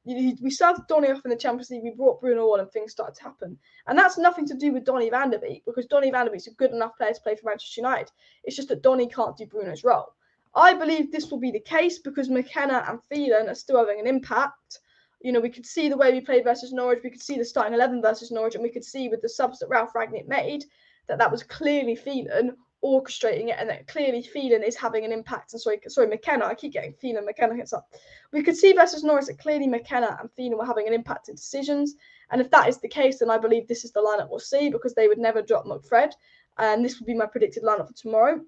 We started Donny off in the Champions League, we brought Bruno on and things started to happen. And that's nothing to do with Donny van de Beek, because Donny van de Beek's a good enough player to play for Manchester United. It's just that Donny can't do Bruno's role. I believe this will be the case because McKenna and Phelan are still having an impact. We could see the way we played versus Norwich, we could see the starting 11 versus Norwich, and we could see with the subs that Ralf Rangnick made that was clearly Phelan orchestrating it, and that clearly Phelan is having an impact. And sorry, McKenna, I keep getting Phelan, McKenna hits up. We could see versus Norwich that clearly McKenna and Phelan were having an impact in decisions, and if that is the case, then I believe this is the lineup we'll see, because they would never drop McFred, and this would be my predicted lineup for tomorrow.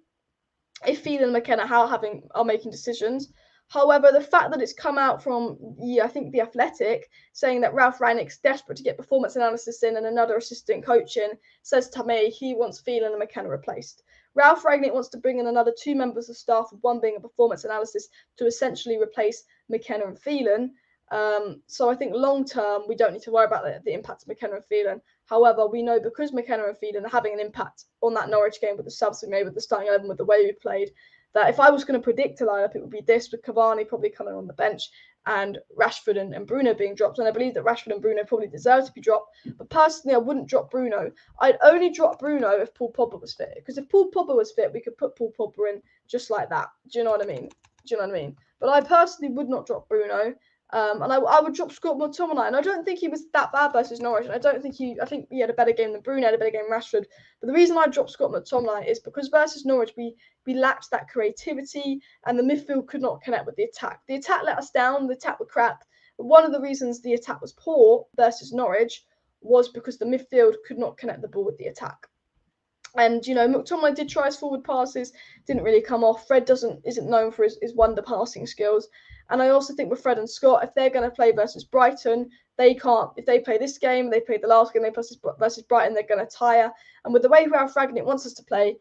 If Phelan and McKenna are making decisions. However, the fact that it's come out from, I think, The Athletic, saying that Ralf Rangnick's desperate to get performance analysis in and another assistant coaching, says to me he wants Phelan and McKenna replaced. Ralf Rangnick wants to bring in another 2 members of staff, with one being a performance analysis, to essentially replace McKenna and Phelan. So I think long term, we don't need to worry about the impact of McKenna and Phelan. However, we know because McKenna and Phelan are having an impact on that Norwich game with the subs we made, with the starting 11, with the way we played, that if I was going to predict a lineup, it would be this, with Cavani probably coming on the bench and Rashford and Bruno being dropped. And I believe that Rashford and Bruno probably deserve to be dropped. But personally, I wouldn't drop Bruno. I'd only drop Bruno if Paul Pogba was fit. Because if Paul Pogba was fit, we could put Paul Pogba in just like that. Do you know what I mean? But I personally would not drop Bruno. And I would drop Scott McTominay, and I don't think he was that bad versus Norwich. And I think he had a better game than Bruno, had a better game than Rashford. But the reason I dropped Scott McTominay is because versus Norwich we lacked that creativity, and the midfield could not connect with the attack. The attack let us down. The attack were crap. But one of the reasons the attack was poor versus Norwich was because the midfield could not connect the ball with the attack. And McTominay did try his forward passes, didn't really come off. Fred isn't known for his wonder passing skills. And I also think with Fred and Scott, if they're going to play versus Brighton, they can't. If they play this game, they played the last game, they play versus Brighton, they're going to tire. And with the way Ralf Rangnick wants us to play,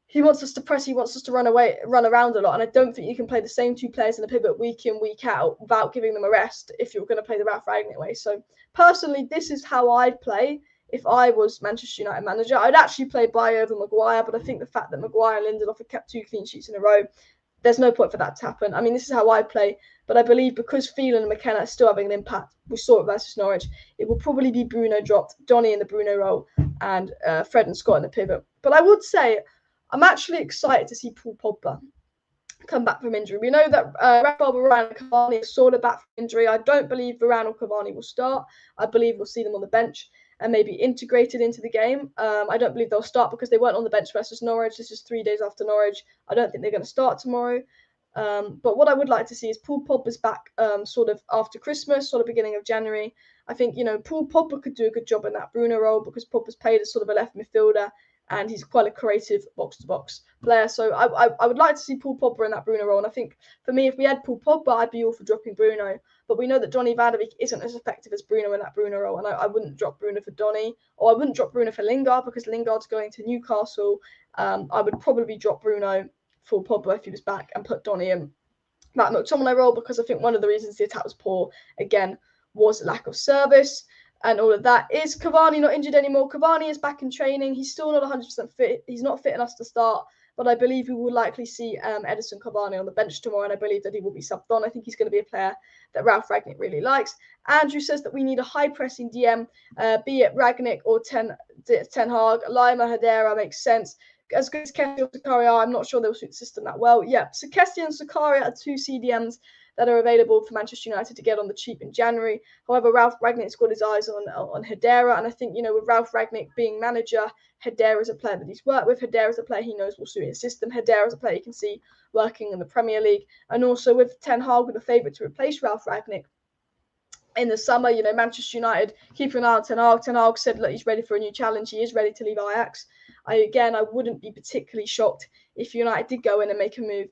he wants us to press, he wants us to run around a lot. And I don't think you can play the same 2 players in a pivot week in, week out without giving them a rest if you're going to play the Ralf Rangnick way. So personally, this is how I'd play if I was Manchester United manager. I'd actually play Bailly over Maguire, but I think the fact that Maguire and Lindelof have kept 2 clean sheets in a row, there's no point for that to happen. I mean, this is how I play, but I believe because Phelan and McKenna are still having an impact, we saw it versus Norwich, it will probably be Bruno dropped, Donny in the Bruno role, and Fred and Scott in the pivot. But I would say I'm actually excited to see Paul Pogba come back from injury. We know that Rashford, Varane and Cavani are sort of back from injury. I don't believe Varane or Cavani will start. I believe we'll see them on the bench and maybe integrated into the game. I don't believe they'll start because they weren't on the bench versus Norwich. This is 3 days after Norwich. I don't think they're going to start tomorrow. But what I would like to see is Paul Pogba's back sort of after Christmas, sort of beginning of January. I think, Paul Pogba could do a good job in that Bruno role because Pogba's played as sort of a left midfielder and he's quite a creative box-to-box player. So I would like to see Paul Pogba in that Bruno role. And I think, for me, if we had Paul Pogba, I'd be all for dropping Bruno. But we know that Donny van de Beek isn't as effective as Bruno in that Bruno role. And I wouldn't drop Bruno for Donny. Or I wouldn't drop Bruno for Lingard because Lingard's going to Newcastle. I would probably drop Bruno for Pogba if he was back and put Donny in that McTominay role because I think one of the reasons the attack was poor, again, was lack of service. And all of that. Is Cavani not injured anymore? Cavani is back in training. He's still not 100% fit. He's not fit enough to start. But I believe we will likely see Edison Cavani on the bench tomorrow. And I believe that he will be subbed on. I think he's going to be a player that Ralf Rangnick really likes. Andrew says that we need a high-pressing DM, be it Rangnick or Ten Hag. Lima, Hedera makes sense. As good as Kessie or Zakaria, I'm not sure they'll suit the system that well. Yeah, so Kessie and Zakaria are 2 CDMs that are available for Manchester United to get on the cheap in January. However, Ralf Rangnick's got his eyes on Hedera, and I think, with Ralf Rangnick being manager, Hedera is a player that he's worked with. Hedera is a player he knows will suit his system. Hedera is a player you can see working in the Premier League. And also with Ten Hag, with a favourite to replace Ralf Rangnick in the summer, Manchester United, keep an eye on Ten Hag. Ten Hag said, look, he's ready for a new challenge. He is ready to leave Ajax. I wouldn't be particularly shocked if United did go in and make a move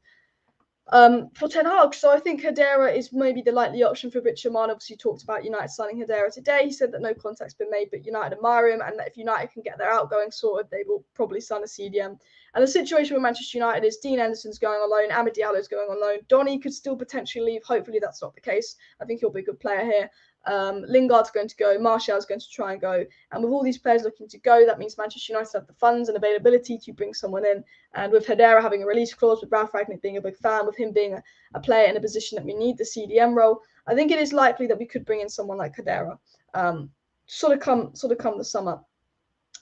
for Ten Hag. So I think Hedera is maybe the likely option for Richard Mann. Obviously talked about United signing Hedera today. He said that no contact's been made, but United admire him, and that if United can get their outgoing sorted, they will probably sign a CDM. And the situation with Manchester United is Dean Henderson's going on loan, Amad Diallo's going on loan. Donny could still potentially leave. Hopefully that's not the case. I think he'll be a good player here. Lingard's going to go, Martial's going to try and go, and with all these players looking to go, that means Manchester United have the funds and availability to bring someone in. And with Herrera having a release clause, with Ralf Rangnick being a big fan, with him being a player in a position that we need, the CDM role, I think it is likely that we could bring in someone like Herrera, sort of come the summer,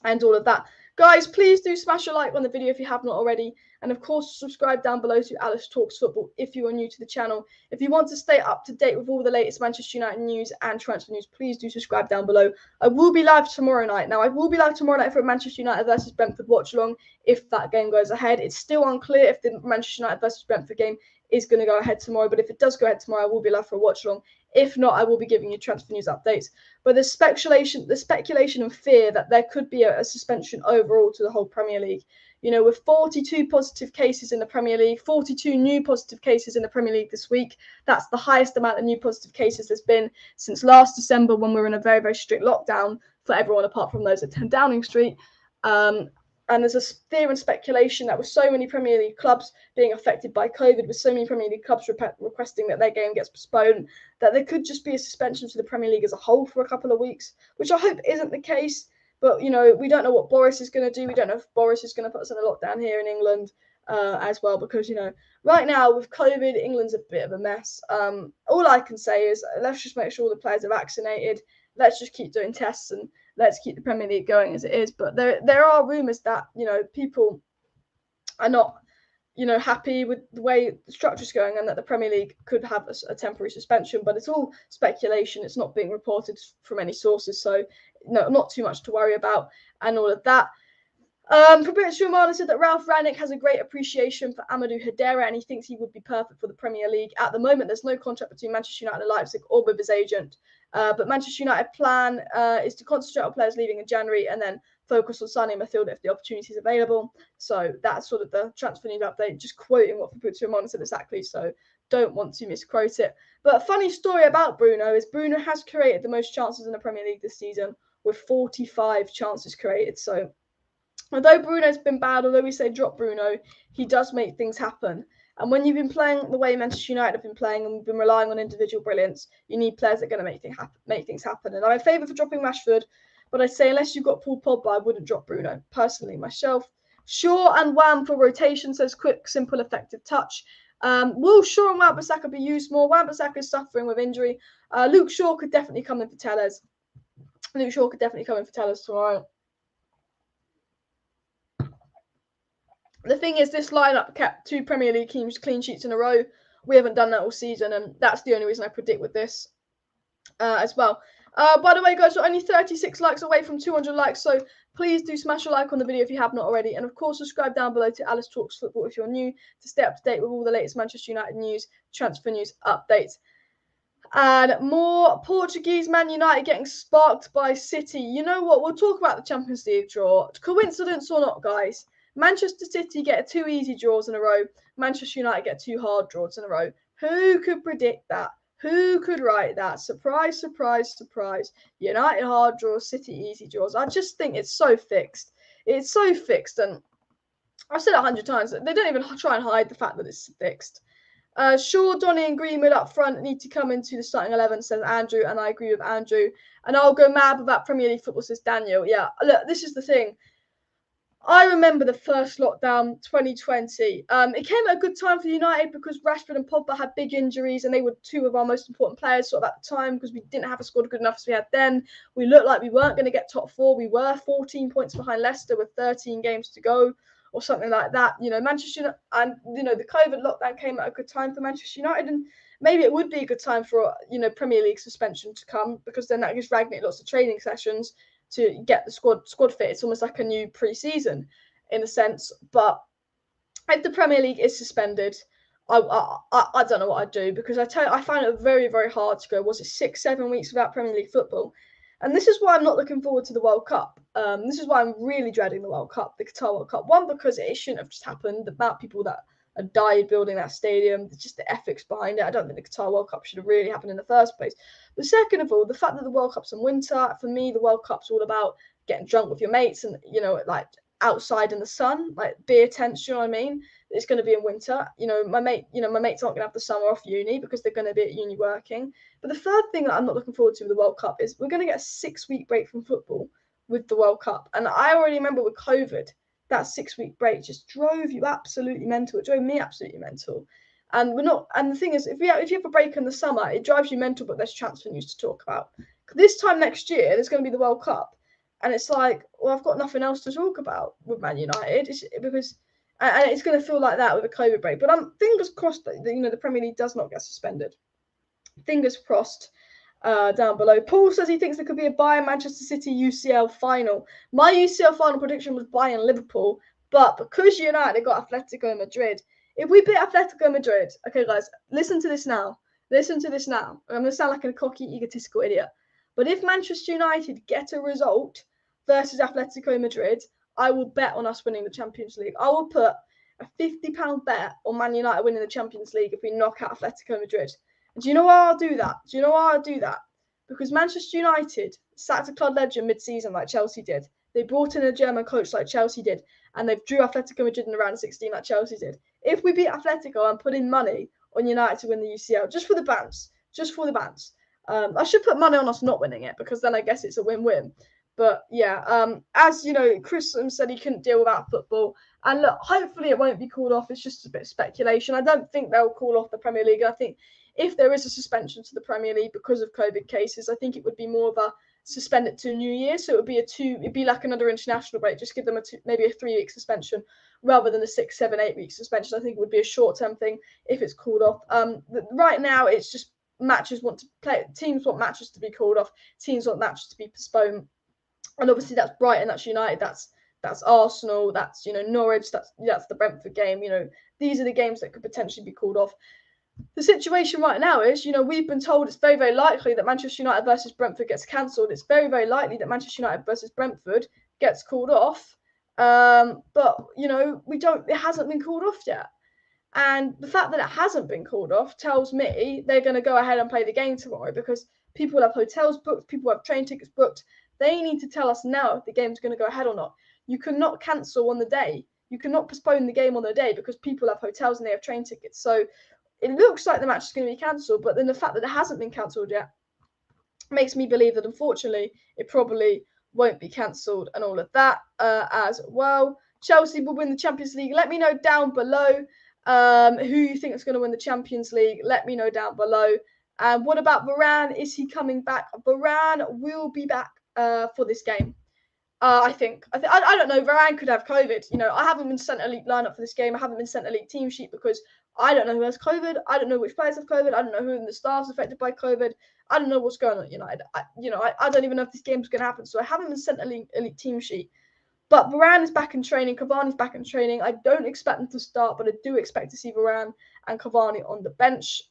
and all of that. Guys, please do smash a like on the video if you have not already. And of course, subscribe down below to Alice Talks Football if you are new to the channel. If you want to stay up to date with all the latest Manchester United news and transfer news, please do subscribe down below. I will be live tomorrow night. Now, I will be live tomorrow night for a Manchester United versus Brentford watch along if that game goes ahead. It's still unclear if the Manchester United versus Brentford game is going to go ahead tomorrow. But if it does go ahead tomorrow, I will be live for a watch along. If not, I will be giving you transfer news updates. But the speculation and fear that there could be a suspension overall to the whole Premier League. You know, with 42 positive cases in the Premier League, 42 new positive cases in the Premier League this week. That's the highest amount of new positive cases there's been since last December, when we were in a very, very strict lockdown for everyone apart from those at 10 Downing Street. And there's a fear and speculation that with so many Premier League clubs being affected by COVID, with so many Premier League clubs requesting that their game gets postponed, that there could just be a suspension to the Premier League as a whole for a couple of weeks, which I hope isn't the case. But, you know, we don't know what Boris is going to do. We don't know if Boris is going to put us in a lockdown here in England as well, because, you know, right now with COVID, England's a bit of a mess. All I can say is let's just make sure all the players are vaccinated. Let's just keep doing tests and let's keep the Premier League going as it is. But there are rumours that, you know, people are not, you know, happy with the way the structure's going, and that the Premier League could have a temporary suspension. But it's all speculation. It's not being reported from any sources. So, no, not too much to worry about and all of that. Fabrizio Romano said that Ralf Rangnick has a great appreciation for Amadou Herrera and he thinks he would be perfect for the Premier League. At the moment, there's no contract between Manchester United and Leipzig or with his agent. But Manchester United plan is to concentrate on players leaving in January and then focus on signing a midfielder if the opportunity is available. So that's sort of the transfer news update, just quoting what Fabrizio Romano said exactly. So don't want to misquote it. But a funny story about Bruno is Bruno has created the most chances in the Premier League this season with 45 chances created. So although Bruno's been bad, although we say drop Bruno, he does make things happen. And when you've been playing the way Manchester United have been playing and we've been relying on individual brilliance, you need players that are going to make things happen. And I'm in favour for dropping Rashford, but I'd say unless you've got Paul Pogba, I wouldn't drop Bruno, personally, myself. Shaw and Wan for rotation, says quick, simple, effective touch. Will Shaw and Wan-Bissaka be used more? Wan-Bissaka is suffering with injury. Luke Shaw could definitely come in for Tellez. Luke Shaw could definitely come in for Tellez tomorrow. The thing is, this lineup kept 2 Premier League teams clean sheets in a row. We haven't done that all season, and that's the only reason I predict with this as well. By the way, guys, we're only 36 likes away from 200 likes, so please do smash a like on the video if you have not already. And, of course, subscribe down below to Alice Talks Football if you're new to stay up to date with all the latest Manchester United news, transfer news, updates. And more Portuguese Man United getting sparked by City. You know what? We'll talk about the Champions League draw. Coincidence or not, guys? Manchester City get 2 easy draws in a row. Manchester United get 2 hard draws in a row. Who could predict that? Who could write that? Surprise, surprise, surprise. United hard draws, City easy draws. I just think it's so fixed. It's so fixed. And I've said it 100 times. They don't even try and hide the fact that it's fixed. Shaw, Donny and Greenwood up front need to come into the starting 11, says Andrew, and I agree with Andrew. And I'll go mad with that Premier League football, says Daniel. Yeah, look, this is the thing. I remember the first lockdown, 2020. It came at a good time for United because Rashford and Pogba had big injuries and they were 2 of our most important players sort of at the time because we didn't have a squad good enough as we had then. We looked like we weren't going to get top 4. We were 14 points behind Leicester with 13 games to go or something like that. You know, Manchester United, and, you know, the COVID lockdown came at a good time for Manchester United, and maybe it would be a good time for, you know, Premier League suspension to come because then that gives Rangnick lots of training sessions to get the squad fit. It's almost like a new pre-season in a sense. But if the Premier League is suspended, I don't know what I'd do, because I find it very, very hard to go, was it 6-7 weeks without Premier League football? And this is why I'm not looking forward to the World Cup. This is why I'm really dreading the World Cup, the Qatar World Cup. One, because it shouldn't have just happened. The amount of people that have died building that stadium, just the ethics behind it. I don't think the Qatar World Cup should have really happened in the first place. But second of all, the fact that the World Cup's in winter, for me, the World Cup's all about getting drunk with your mates and, you know, like outside in the sun, like beer tents, you know what I mean? it's going to be in winter. My mates aren't going to have the summer off uni because they're going to be at uni working. But the third thing that I'm not looking forward to with the World Cup is we're going to get a 6-week break from football with the World Cup. And I already remember with COVID, that 6-week break just drove you absolutely mental. It drove me absolutely mental. And the thing is, if you have a break in the summer, it drives you mental, but there's transfer news to talk about. This time next year, there's going to be the World Cup. And it's like, well, I've got nothing else to talk about with Man United and it's going to feel like that with a COVID break. But I'm fingers crossed that the Premier League does not get suspended. Fingers crossed. Down below, Paul says he thinks there could be a Bayern Manchester City UCL final. My UCL final prediction was Bayern Liverpool, but because United got Atletico Madrid, if we beat Atletico Madrid, okay, guys, listen to this now. I'm going to sound like a cocky, egotistical idiot. But if Manchester United get a result versus Atletico Madrid, I will bet on us winning the Champions League. I will put a £50 bet on Man United winning the Champions League if we knock out Atletico Madrid. And do you know why I'll do that? Because Manchester United sacked a club legend mid-season like Chelsea did. They brought in a German coach like Chelsea did. And they've drew Atletico Madrid in the round of 16 like Chelsea did. If we beat Atletico, I'm putting money on United to win the UCL, just for the bounce. I should put money on us not winning it, because then I guess it's a win-win. But yeah, as you know, Chris said he couldn't deal without football. And look, hopefully it won't be called off. It's just a bit of speculation. I don't think they'll call off the Premier League. I think if there is a suspension to the Premier League because of COVID cases, I think it would be more of a suspend it to New Year. So it'd be like another international break. Just give them maybe a 3-week suspension rather than a 6, 7, 8 week suspension. I think it would be a short-term thing if it's called off. Right now, it's just teams want matches to be called off. Teams want matches to be postponed. And obviously that's Brighton, that's United, that's Arsenal, that's Norwich, that's the Brentford game. These are the games that could potentially be called off. The situation right now is, we've been told it's very, very likely that Manchester United versus Brentford gets cancelled. It's very, very likely that Manchester United versus Brentford gets called off. But it hasn't been called off yet. And the fact that it hasn't been called off tells me they're going to go ahead and play the game tomorrow, because people have hotels booked, people have train tickets booked. They need to tell us now if the game's going to go ahead or not. You cannot cancel on the day. You cannot postpone the game on the day because people have hotels and they have train tickets. So it looks like the match is going to be cancelled, but then the fact that it hasn't been cancelled yet makes me believe that, unfortunately, it probably won't be cancelled and all of that as well. Chelsea will win the Champions League. Let me know down below who you think is going to win the Champions League. Let me know down below. And what about Varane? Is he coming back? Varane will be back for this game. I don't know. Varane could have COVID. I haven't been sent a league lineup for this game. I haven't been sent a league team sheet because I don't know who has COVID. I don't know which players have COVID. I don't know who in the staff's affected by COVID. I don't know what's going on at United. I don't even know if this game's going to happen. So I haven't been sent a elite team sheet. But Varane is back in training. Cavani's back in training. I don't expect them to start, but I do expect to see Varane and Cavani on the bench.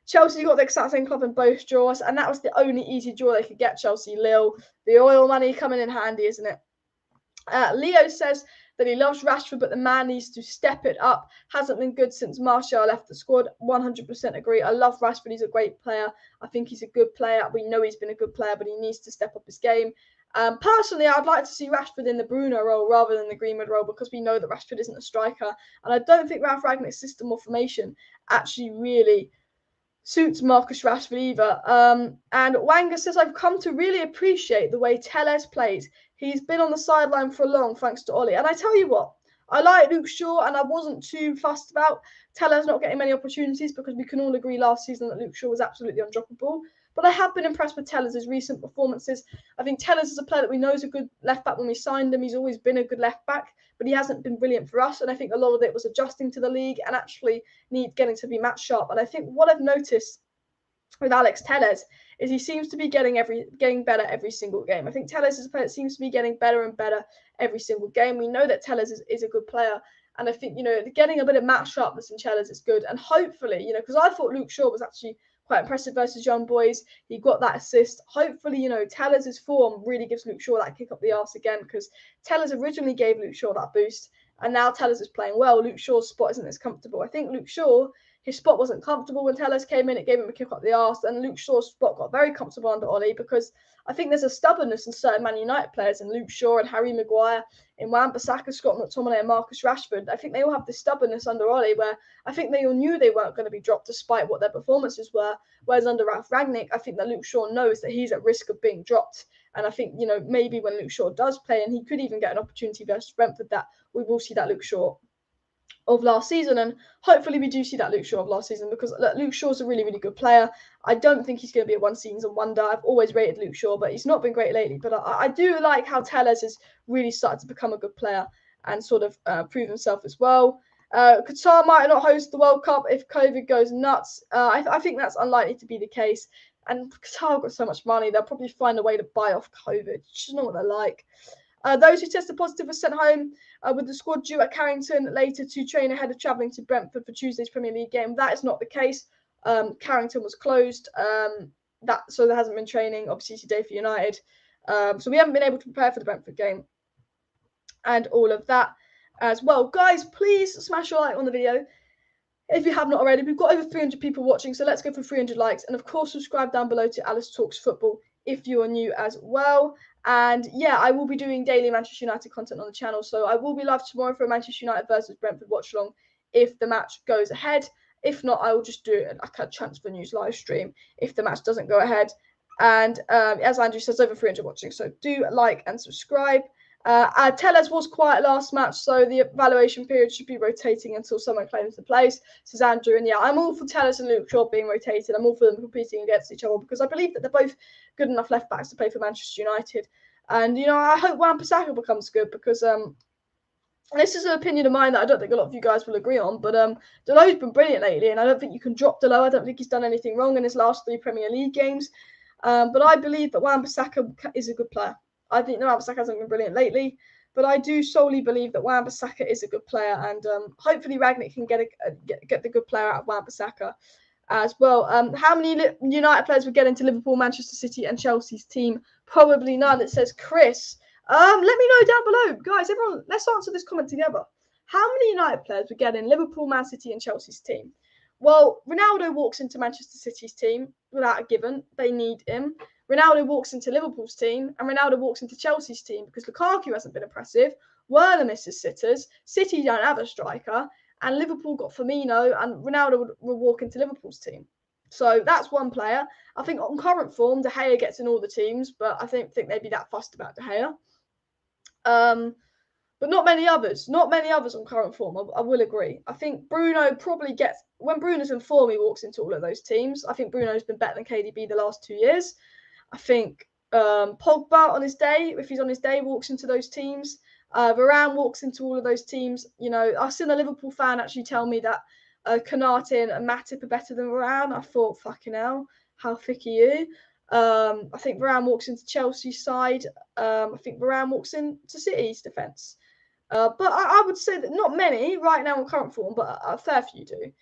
Chelsea got the exact same club in both draws, and that was the only easy draw they could get. Chelsea, Lille, the oil money coming in handy, isn't it? Leo says that he loves Rashford, but the man needs to step it up. Hasn't been good since Martial left the squad. 100% agree. I love Rashford. He's a great player. I think he's a good player. We know he's been a good player, but he needs to step up his game. Personally, I'd like to see Rashford in the Bruno role rather than the Greenwood role, because we know that Rashford isn't a striker. And I don't think Ralf Rangnick's system or formation actually really suits Marcus Rashford either. And Wanga says, I've come to really appreciate the way Telles plays. He's been on the sideline for long, thanks to Ollie. And I tell you what, I like Luke Shaw, and I wasn't too fussed about Telles not getting many opportunities, because we can all agree last season that Luke Shaw was absolutely undroppable. But I have been impressed with Telles' recent performances. I think Telles is a player that we know is a good left-back when we signed him. He's always been a good left-back, but he hasn't been brilliant for us. And I think a lot of it was adjusting to the league and actually getting to be match sharp. And I think what I've noticed with Alex Telles is he seems to be getting better every single game. I think Telles is a player that seems to be getting better and better every single game. We know that Telles is a good player. And I think, getting a bit of match sharpness in Telles is good. And hopefully, because I thought Luke Shaw was actually quite impressive versus Young Boys. He got that assist. Hopefully, Telles' form really gives Luke Shaw that kick up the arse again, because Telles originally gave Luke Shaw that boost, and now Telles is playing well. Luke Shaw's spot isn't as comfortable. I think Luke Shaw, his spot wasn't comfortable when Telles came in. It gave him a kick up the arse, and Luke Shaw's spot got very comfortable under Ollie, because I think there's a stubbornness in certain Man United players, in Luke Shaw and Harry Maguire, in Wan-Bissaka, Scott McTominay and Marcus Rashford. I think they all have this stubbornness under Ollie, where I think they all knew they weren't going to be dropped despite what their performances were. Whereas under Ralf Rangnick, I think that Luke Shaw knows that he's at risk of being dropped. And I think, maybe when Luke Shaw does play, and he could even get an opportunity versus Brentford, that we will see that Luke Shaw of last season, and hopefully we do see that Luke Shaw of last season, because Luke Shaw's a really, really good player. I don't think he's going to be a one-season wonder. I've always rated Luke Shaw, but he's not been great lately. But I do like how Telles has really started to become a good player and sort of prove himself as well. Qatar might not host the World Cup if COVID goes nuts. I think that's unlikely to be the case. And Qatar have got so much money, they'll probably find a way to buy off COVID. Just know what they're like. Those who tested positive were sent home with the squad due at Carrington later to train ahead of travelling to Brentford for Tuesday's Premier League game. That is not the case. Carrington was closed. So there hasn't been training, obviously, today for United. So we haven't been able to prepare for the Brentford game and all of that as well. Guys, please smash a like on the video if you have not already. We've got over 300 people watching, so let's go for 300 likes. And of course, subscribe down below to Alice Talks Football if you are new as well. And yeah, I will be doing daily Manchester United content on the channel. So I will be live tomorrow for a Manchester United versus Brentford watch along if the match goes ahead. If not, I will just do it like a transfer news live stream if the match doesn't go ahead. And as Andrew says, over 300 watching. So do like and subscribe. Telles was quiet last match, so the evaluation period should be rotating until someone claims the place, says Andrew. And yeah, I'm all for Telles and Luke Shaw being rotated. I'm all for them competing against each other, because I believe that they're both good enough left backs to play for Manchester United. And I hope Wan-Bissaka becomes good, because this is an opinion of mine that I don't think a lot of you guys will agree on, but Deleu's been brilliant lately, and I don't think you can drop Deleu. I don't think he's done anything wrong in his last 3 Premier League games. But I believe that Wan-Bissaka is a good player. I think Wan-Bissaka hasn't been brilliant lately, but I do solely believe that Wan-Bissaka is a good player, and hopefully Rangnick can get the good player out of Wan-Bissaka as well. How many United players would get into Liverpool, Manchester City and Chelsea's team? Probably none. It says Chris. Let me know down below. Guys, everyone, let's answer this comment together. How many United players would get in Liverpool, Man City and Chelsea's team? Well, Ronaldo walks into Manchester City's team without a given. They need him. Ronaldo walks into Liverpool's team, and Ronaldo walks into Chelsea's team because Lukaku hasn't been impressive. Werner misses sitters. City don't have a striker, and Liverpool got Firmino, and Ronaldo will walk into Liverpool's team. So that's one player. I think on current form, De Gea gets in all the teams, but I think they'd be that fussed about De Gea. But not many others. Not many others on current form, I will agree. I think Bruno probably gets, when Bruno's in form, he walks into all of those teams. I think Bruno's been better than KDB the last 2 years. I think Pogba on his day, if he's on his day, walks into those teams. Varane walks into all of those teams. I've seen a Liverpool fan actually tell me that Konate and Matip are better than Varane. I thought, fucking hell, how thick are you? I think Varane walks into Chelsea's side. I think Varane walks into City's defence. But I would say that not many right now on current form, but a fair few do.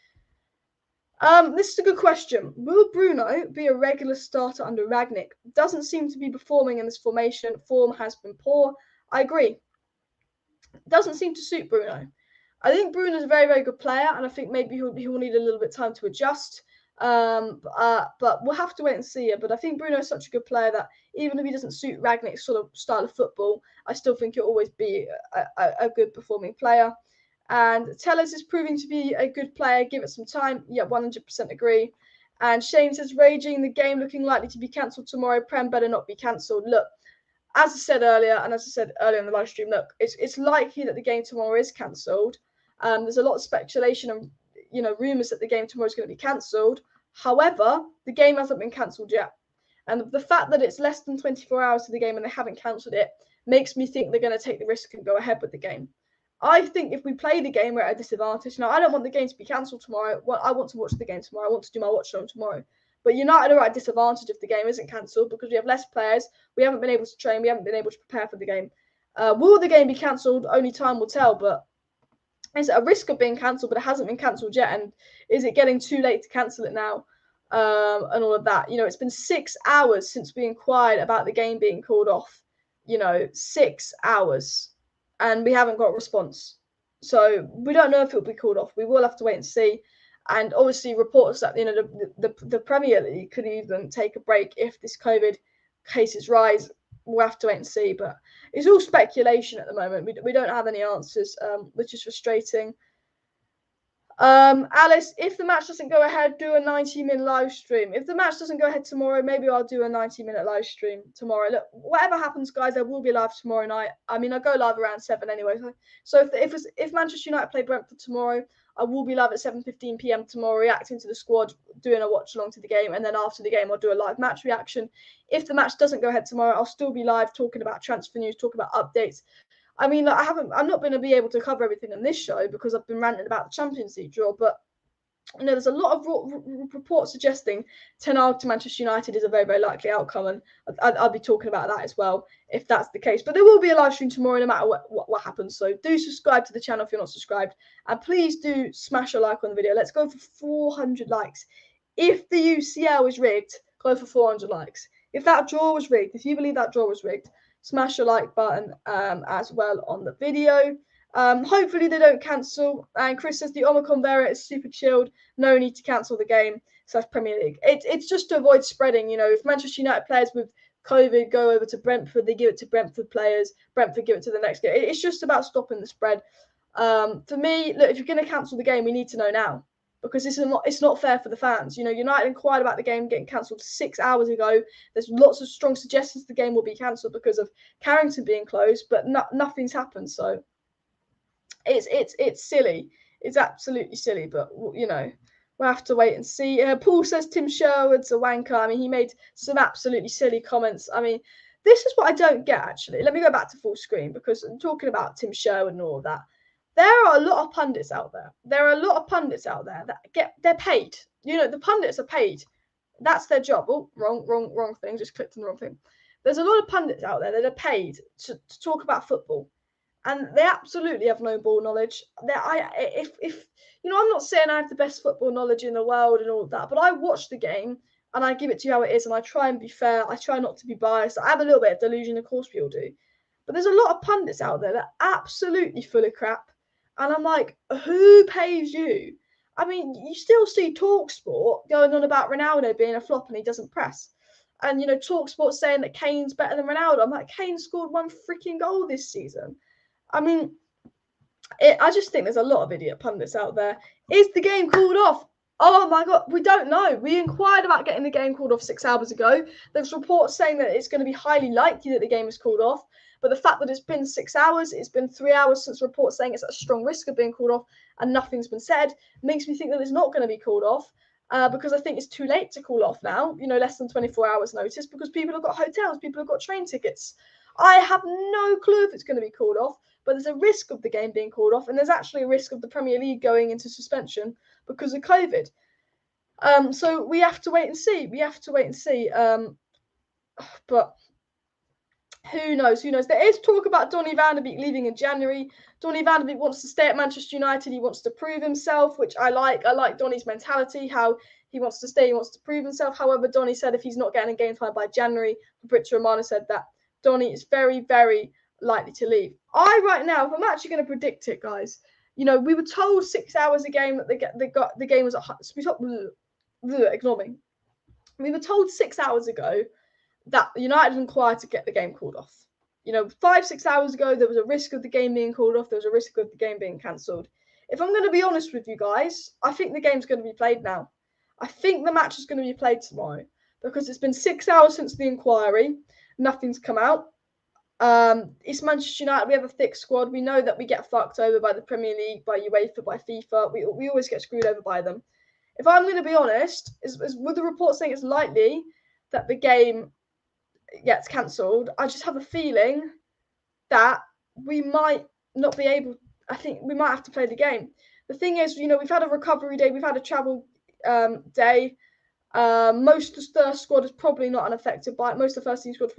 This is a good question. Will Bruno be a regular starter under Rangnick? Doesn't seem to be performing in this formation. Form has been poor. I agree. Doesn't seem to suit Bruno. I think Bruno's a very, very good player, and I think maybe he will need a little bit of time to adjust. But we'll have to wait and see. But I think Bruno is such a good player that even if he doesn't suit Rangnick's sort of style of football, I still think he'll always be a good performing player. And Telles is proving to be a good player. Give it some time. Yeah, 100% agree. And Shane says, raging, the game looking likely to be cancelled tomorrow. Prem better not be cancelled. Look, as I said earlier, and as I said earlier in the live stream, look, it's likely that the game tomorrow is cancelled. There's a lot of speculation and rumours that the game tomorrow is going to be cancelled. However, the game hasn't been cancelled yet. And the fact that it's less than 24 hours to the game and they haven't cancelled it makes me think they're going to take the risk and go ahead with the game. I think if we play the game, we're at a disadvantage. Now, I don't want the game to be cancelled tomorrow. I want to watch the game tomorrow. I want to do my watch along tomorrow. But United are at a disadvantage if the game isn't cancelled because we have less players. We haven't been able to train. We haven't been able to prepare for the game. Will the game be cancelled? Only time will tell. But it's a risk of being cancelled, but it hasn't been cancelled yet. And is it getting too late to cancel it now? And all of that. It's been 6 hours since we inquired about the game being called off. 6 hours. And we haven't got a response. So we don't know if it'll be called off. We will have to wait and see. And obviously, reports that the Premier League could even take a break if this COVID cases rise. We'll have to wait and see. But it's all speculation at the moment. We don't have any answers, which is frustrating. Alice, if the match doesn't go ahead, do a 90-minute live stream. If the match doesn't go ahead tomorrow, maybe I'll do a 90-minute live stream tomorrow. Look, whatever happens, guys, there will be live tomorrow night. I mean, I go live around 7 anyway. So if Manchester United play Brentford tomorrow, I will be live at 7:15 p.m. tomorrow, reacting to the squad, doing a watch along to the game, and then after the game, I'll do a live match reaction. If the match doesn't go ahead tomorrow, I'll still be live talking about transfer news, talking about updates. I mean, I'm not going to be able to cover everything on this show because I've been ranting about the Champions League draw, but there's a lot of reports suggesting Ten Hag to Manchester United is a very, very likely outcome, and I'll be talking about that as well if that's the case. But there will be a live stream tomorrow no matter what happens, so do subscribe to the channel if you're not subscribed, and please do smash a like on the video. Let's go for 400 likes. If the UCL is rigged, go for 400 likes. If that draw was rigged, if you believe that draw was rigged, smash the like button as well on the video. Hopefully they don't cancel. And Chris says the Omicron variant is super chilled. No need to cancel the game. So that's Premier League. It's just to avoid spreading. You know, if Manchester United players with COVID go over to Brentford, they give it to Brentford players. Brentford give it to the next game. It's just about stopping the spread. For me, look, if you're going to cancel the game, we need to know now. Because it's not fair for the fans. You know, United inquired about the game getting cancelled 6 hours ago. There's lots of strong suggestions the game will be cancelled because of Carrington being closed, but nothing's happened. So it's silly. It's absolutely silly. But you know, we'll have to wait and see. Paul says Tim Sherwood's a wanker. I mean, he made some absolutely silly comments. I mean, this is what I don't get actually. Let me go back to full screen because I'm talking about Tim Sherwood and all of that. There are a lot of pundits out there. There are a lot of pundits out there that they're paid. You know, the pundits are paid. That's their job. Oh, wrong thing. Just clicked on the wrong thing. There's a lot of pundits out there that are paid to talk about football, and they absolutely have no ball knowledge. If you know, I'm not saying I have the best football knowledge in the world and all of that, but I watch the game and I give it to you how it is, and I try and be fair. I try not to be biased. I have a little bit of delusion, of course we all do, but there's a lot of pundits out there that are absolutely full of crap. And I'm like, who pays you? I mean, you still see TalkSport going on about Ronaldo being a flop and he doesn't press. And, you know, TalkSport saying that Kane's better than Ronaldo. I'm like, Kane scored one freaking goal this season. I mean, I just think there's a lot of idiot pundits out there. Is the game called off? Oh, my God, we don't know. We inquired about getting the game called off 6 hours ago. There's reports saying that it's going to be highly likely that the game is called off. But the fact that it's been 6 hours, it's been 3 hours since reports saying it's at a strong risk of being called off and nothing's been said, makes me think that it's not going to be called off because I think it's too late to call off now, you know, less than 24 hours notice because people have got hotels, people have got train tickets. I have no clue if it's going to be called off, but there's a risk of the game being called off and there's actually a risk of the Premier League going into suspension because of COVID. So we have to wait and see. But who knows? There is talk about Donny van de Beek leaving in January. Donny van de Beek wants to stay at Manchester United. He wants to prove himself, which I like. I like Donny's mentality, how he wants to stay, he wants to prove himself. However, Donny said if he's not getting a game time by January, Fabrizio Romano said that Donny is very, very likely to leave. Right now, if I'm actually going to predict it, guys, you know, we were told 6 hours a game that the game was ignore me. We were told 6 hours ago that United inquired to get the game called off. You know, 5-6 hours ago, there was a risk of the game being called off. There was a risk of the game being cancelled. If I'm going to be honest with you guys, I think the game's going to be played now. I think the match is going to be played tomorrow because it's been 6 hours since the inquiry. Nothing's come out. It's Manchester United. We have a thick squad. We know that we get fucked over by the Premier League, by UEFA, by FIFA. We always get screwed over by them. If I'm going to be honest, with the report saying it's likely that the game gets cancelled, I just have a feeling that we might not be able. I think we might have to play the game. The thing is, you know, we've had a recovery day, we've had a travel day. Most of the squad is probably not unaffected by it. Most of the first team squad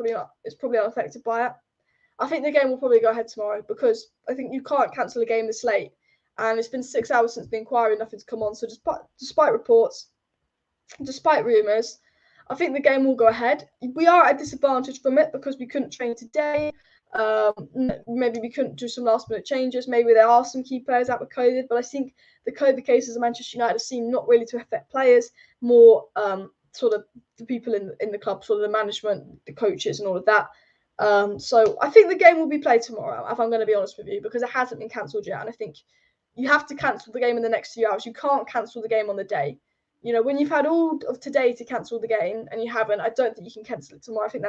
is probably unaffected by it. I think the game will probably go ahead tomorrow because I think you can't cancel a game this late. And it's been 6 hours since the inquiry, nothing's come on. So despite reports, despite rumours, I think the game will go ahead. We are at a disadvantage from it because we couldn't train today. Maybe we couldn't do some last minute changes. Maybe there are some key players out with COVID, but I think the COVID cases of Manchester United seem not really to affect players, more sort of the people in the club, sort of the management, the coaches, and all of that. So I think the game will be played tomorrow, if I'm going to be honest with you, because it hasn't been cancelled yet, and I think you have to cancel the game in the next few hours. You can't cancel the game on the day. When you've had all of today to cancel the game and you haven't, I don't think you can cancel it tomorrow. I think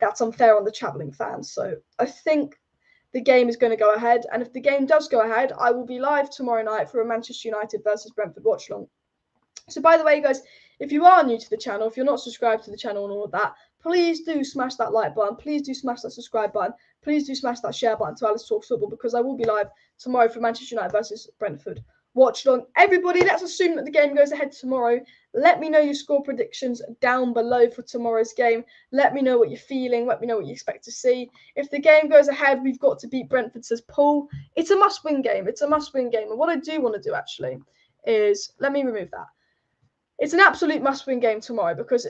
that's unfair on the travelling fans. So I think the game is going to go ahead. And if the game does go ahead, I will be live tomorrow night for a Manchester United versus Brentford watch along. So by the way, guys, if you are new to the channel, if you're not subscribed to the channel and all of that, please do smash that like button. Please do smash that subscribe button. Please do smash that share button to Alice Talks Football, because I will be live tomorrow for Manchester United versus Brentford watch along. Everybody, let's assume that the game goes ahead tomorrow. Let me know your score predictions down below for tomorrow's game. Let me know what you're feeling. Let me know what you expect to see. If the game goes ahead, we've got to beat Brentford, says Paul. It's a must-win game. It's a must-win game. And what I do want to do, actually, is... let me remove that. It's an absolute must-win game tomorrow because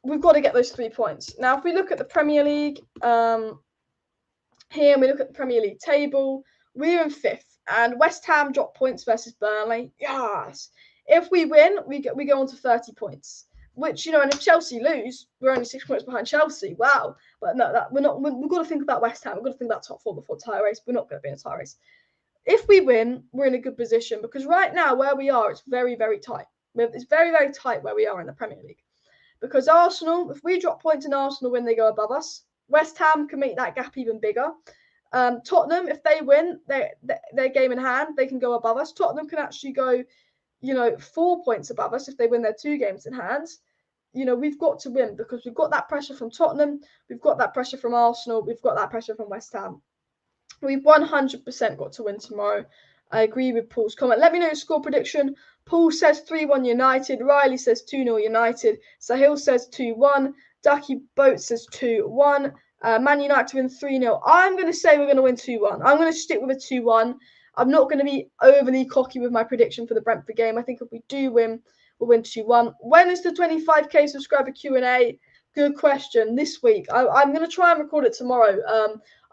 we've got to get those 3 points. Now, if we look at the Premier League here, and we look at the Premier League table, we're in 5th. And West Ham drop points versus Burnley. Yes. If we win, we go on to 30 points. Which, and if Chelsea lose, we're only 6 points behind Chelsea. Wow. But no, we're not. We've got to think about West Ham. We've got to think about top 4 before tie race. We're not going to be in a tie race. If we win, we're in a good position because right now where we are, it's very, very tight. It's very, very tight where we are in the Premier League. Because Arsenal, if we drop points and Arsenal win, they go above us. West Ham can make that gap even bigger. Tottenham, if they win their game in hand, they can go above us. Tottenham can actually go, 4 points above us if they win their 2 games in hand. We've got to win because we've got that pressure from Tottenham. We've got that pressure from Arsenal. We've got that pressure from West Ham. We've 100% got to win tomorrow. I agree with Paul's comment. Let me know your score prediction. Paul says 3-1 United. Riley says 2-0 United. Sahil says 2-1. Ducky Boat says 2-1. Man United to win 3-0. I'm going to say we're going to win 2-1. I'm going to stick with a 2-1. I'm not going to be overly cocky with my prediction for the Brentford game. I think if we do win, we'll win 2-1. When is the 25k subscriber Q&A? Good question. This week. I'm going to try and record it tomorrow.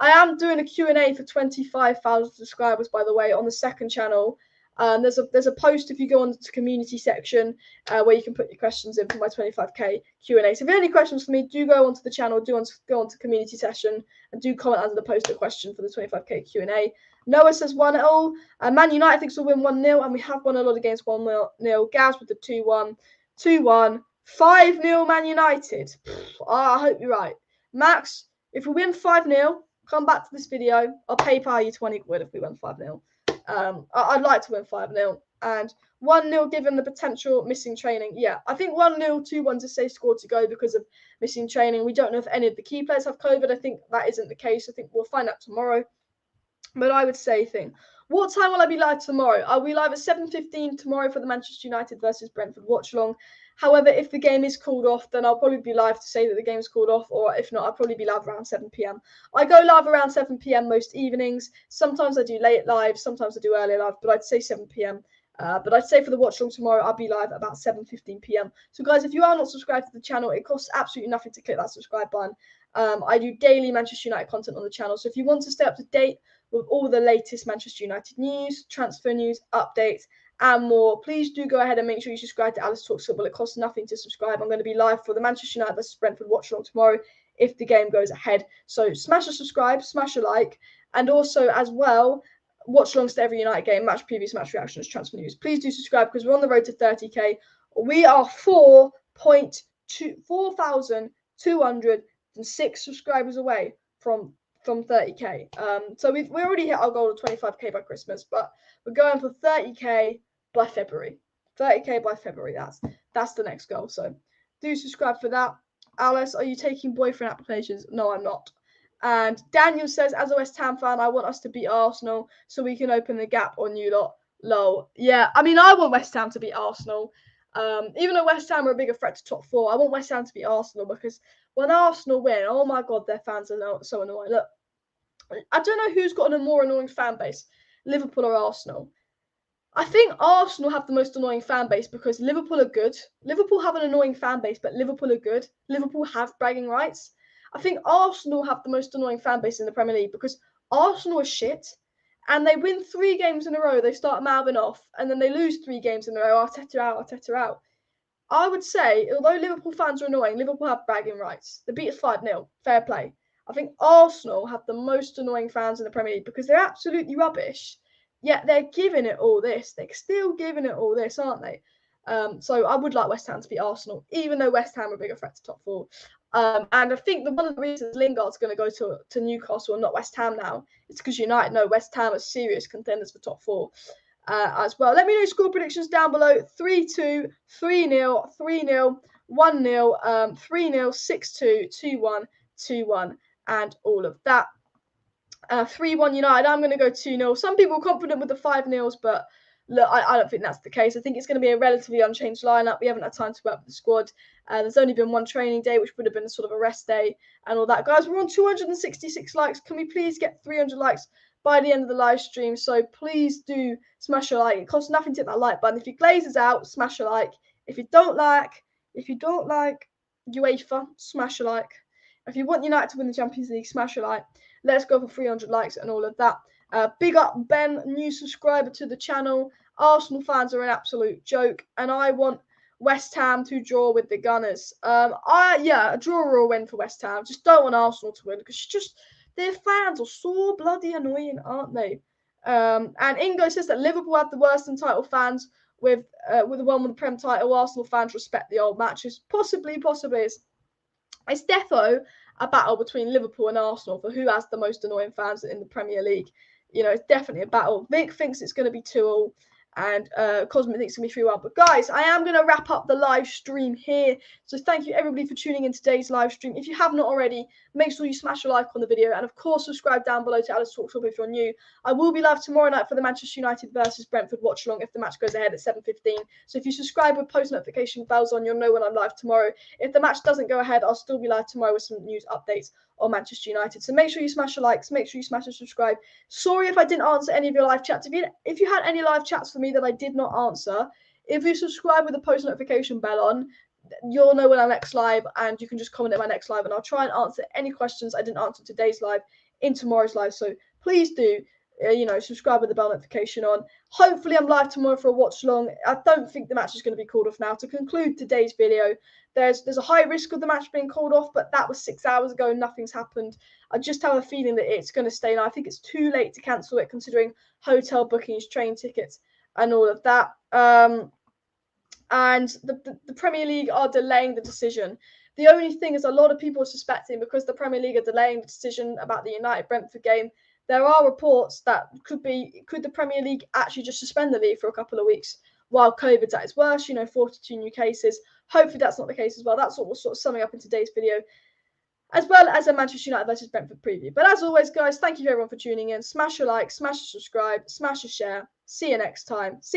I am doing a Q&A for 25,000 subscribers, by the way, on the second channel. There's a post if you go on to the community section where you can put your questions in for my 25k Q&A. So if you have any questions for me, do go onto the channel, go onto community session, and do comment under the post a question for the 25k Q&A. Noah says 1-0. Man United thinks we'll win 1-0, and we have won a lot of games 1-0. Gaz with the 2-1. 2-1. 5-0 Man United. I hope you're right. Max, if we win 5-0, come back to this video. I'll PayPal you 20 quid if we win 5-0. I'd like to win 5-0. And 1-0 given the potential missing training. Yeah, I think 1-0, 2-1's a safe score to go because of missing training. We don't know if any of the key players have COVID. I think that isn't the case. I think we'll find out tomorrow. But I would say what time will I be live tomorrow? I'll be live at 7:15 tomorrow for the Manchester United versus Brentford watch along. However, if the game is called off, then I'll probably be live to say that the game's called off, or if not, I'll probably be live around 7 p.m. I go live around 7 p.m. most evenings. Sometimes I do late live, sometimes I do early live, but I'd say 7 p.m. But I'd say for the watch along tomorrow, I'll be live about 7:15 p.m. So guys, if you are not subscribed to the channel, it costs absolutely nothing to click that subscribe button. I do daily Manchester United content on the channel. So if you want to stay up to date with all the latest Manchester United news, transfer news, updates, and more, please do go ahead and make sure you subscribe to Alice Talks Football. It costs nothing to subscribe. I'm going to be live for the Manchester United versus Brentford watch along tomorrow if the game goes ahead. So smash a subscribe, smash a like, and also as well, watch alongs to every United game, match previews, match reactions, transfer news. Please do subscribe because we're on the road to 30k. We are 4,206 subscribers away from 30k. So we already hit our goal of 25k by Christmas, but we're going for 30k by February. 30k by February. That's the next goal. So do subscribe for that. Alice, are you taking boyfriend applications? No, I'm not. And Daniel says, as a West Ham fan, I want us to beat Arsenal so we can open the gap on you lot. Lol. Yeah, I mean, I want West Ham to beat Arsenal. Even though West Ham are a bigger threat to top 4, I want West Ham to beat Arsenal because when Arsenal win, oh my God, their fans are so annoying. Look, I don't know who's got a more annoying fan base, Liverpool or Arsenal. I think Arsenal have the most annoying fan base because Liverpool are good. Liverpool have an annoying fan base, but Liverpool are good. Liverpool have bragging rights. I think Arsenal have the most annoying fan base in the Premier League because Arsenal are shit and they win 3 games in a row. They start mouthing off and then they lose 3 games in a row. Arteta out, Arteta out. I would say, although Liverpool fans are annoying, Liverpool have bragging rights. They beat us 5-0. Fair play. I think Arsenal have the most annoying fans in the Premier League because they're absolutely rubbish. Yet they're giving it all this. They're still giving it all this, aren't they? So I would like West Ham to beat Arsenal, even though West Ham are a bigger threat to top 4. And I think that one of the reasons Lingard's going to go to Newcastle and not West Ham now is because United know West Ham are serious contenders for top 4. As well. Let me know score predictions down below. 3-2, 3-0, 3-0, 1-0, 3-0, 6-2, 2-1, 2-1, and all of that. 3-1 United. I'm going to go 2-0. Some people are confident with the 5-0s, but look, I don't think that's the case. I think it's going to be a relatively unchanged lineup. We haven't had time to work with the squad. There's only been one training day, which would have been sort of a rest day and all that. Guys, we're on 266 likes. Can we please get 300 likes by the end of the live stream? So please do smash a like. It costs nothing to hit that like button. If your glaze is out, smash a like. If you don't like UEFA, smash a like. If you want United to win the Champions League, smash a like. Let's go for 300 likes and all of that. Big up Ben, new subscriber to the channel. Arsenal fans are an absolute joke, and I want West Ham to draw with the Gunners. A draw or a win for West Ham. Just don't want Arsenal to win because their fans are so bloody annoying, aren't they? And Ingo says that Liverpool have the worst entitled fans with the one with the Prem title. Arsenal fans respect the old matches. Possibly. It's defo a battle between Liverpool and Arsenal for who has the most annoying fans in the Premier League. You know, it's definitely a battle. Vic thinks it's going to be 2-2. And Cosmic thinks it's going to be 3-1. But guys, I am going to wrap up the live stream here. So thank you everybody for tuning in today's live stream. If you have not already, make sure you smash a like on the video. And of course, subscribe down below to Alice Talks Shop if you're new. I will be live tomorrow night for the Manchester United versus Brentford watch along if the match goes ahead at 7:15. So if you subscribe with post notification bells on, you'll know when I'm live tomorrow. If the match doesn't go ahead, I'll still be live tomorrow with some news updates on Manchester United. So make sure you smash the likes, make sure you smash and subscribe. Sorry if I didn't answer any of your live chats. If you had any live chats for me that I did not answer, if you subscribe with the post notification bell on, you'll know when I'm next live, and you can just comment at my next live, and I'll try and answer any questions I didn't answer today's live in tomorrow's live. So please do, subscribe with the bell notification on. Hopefully I'm live tomorrow for a watch along. I don't think the match is going to be called off now. To conclude today's video, there's a high risk of the match being called off, but that was 6 hours ago. Nothing's happened. I just have a feeling that it's going to stay now. I think it's too late to cancel it considering hotel bookings, train tickets, and all of that. And the Premier League are delaying the decision. The only thing is a lot of people are suspecting, because the Premier League are delaying the decision about the United-Brentford game, there are reports that could the Premier League actually just suspend the league for a couple of weeks while COVID's at its worst, 42 new cases. Hopefully that's not the case as well. That's what we're sort of summing up in today's video, as well as a Manchester United versus Brentford preview. But as always, guys, thank you everyone for tuning in. Smash a like, smash a subscribe, smash a share. See you next time. See you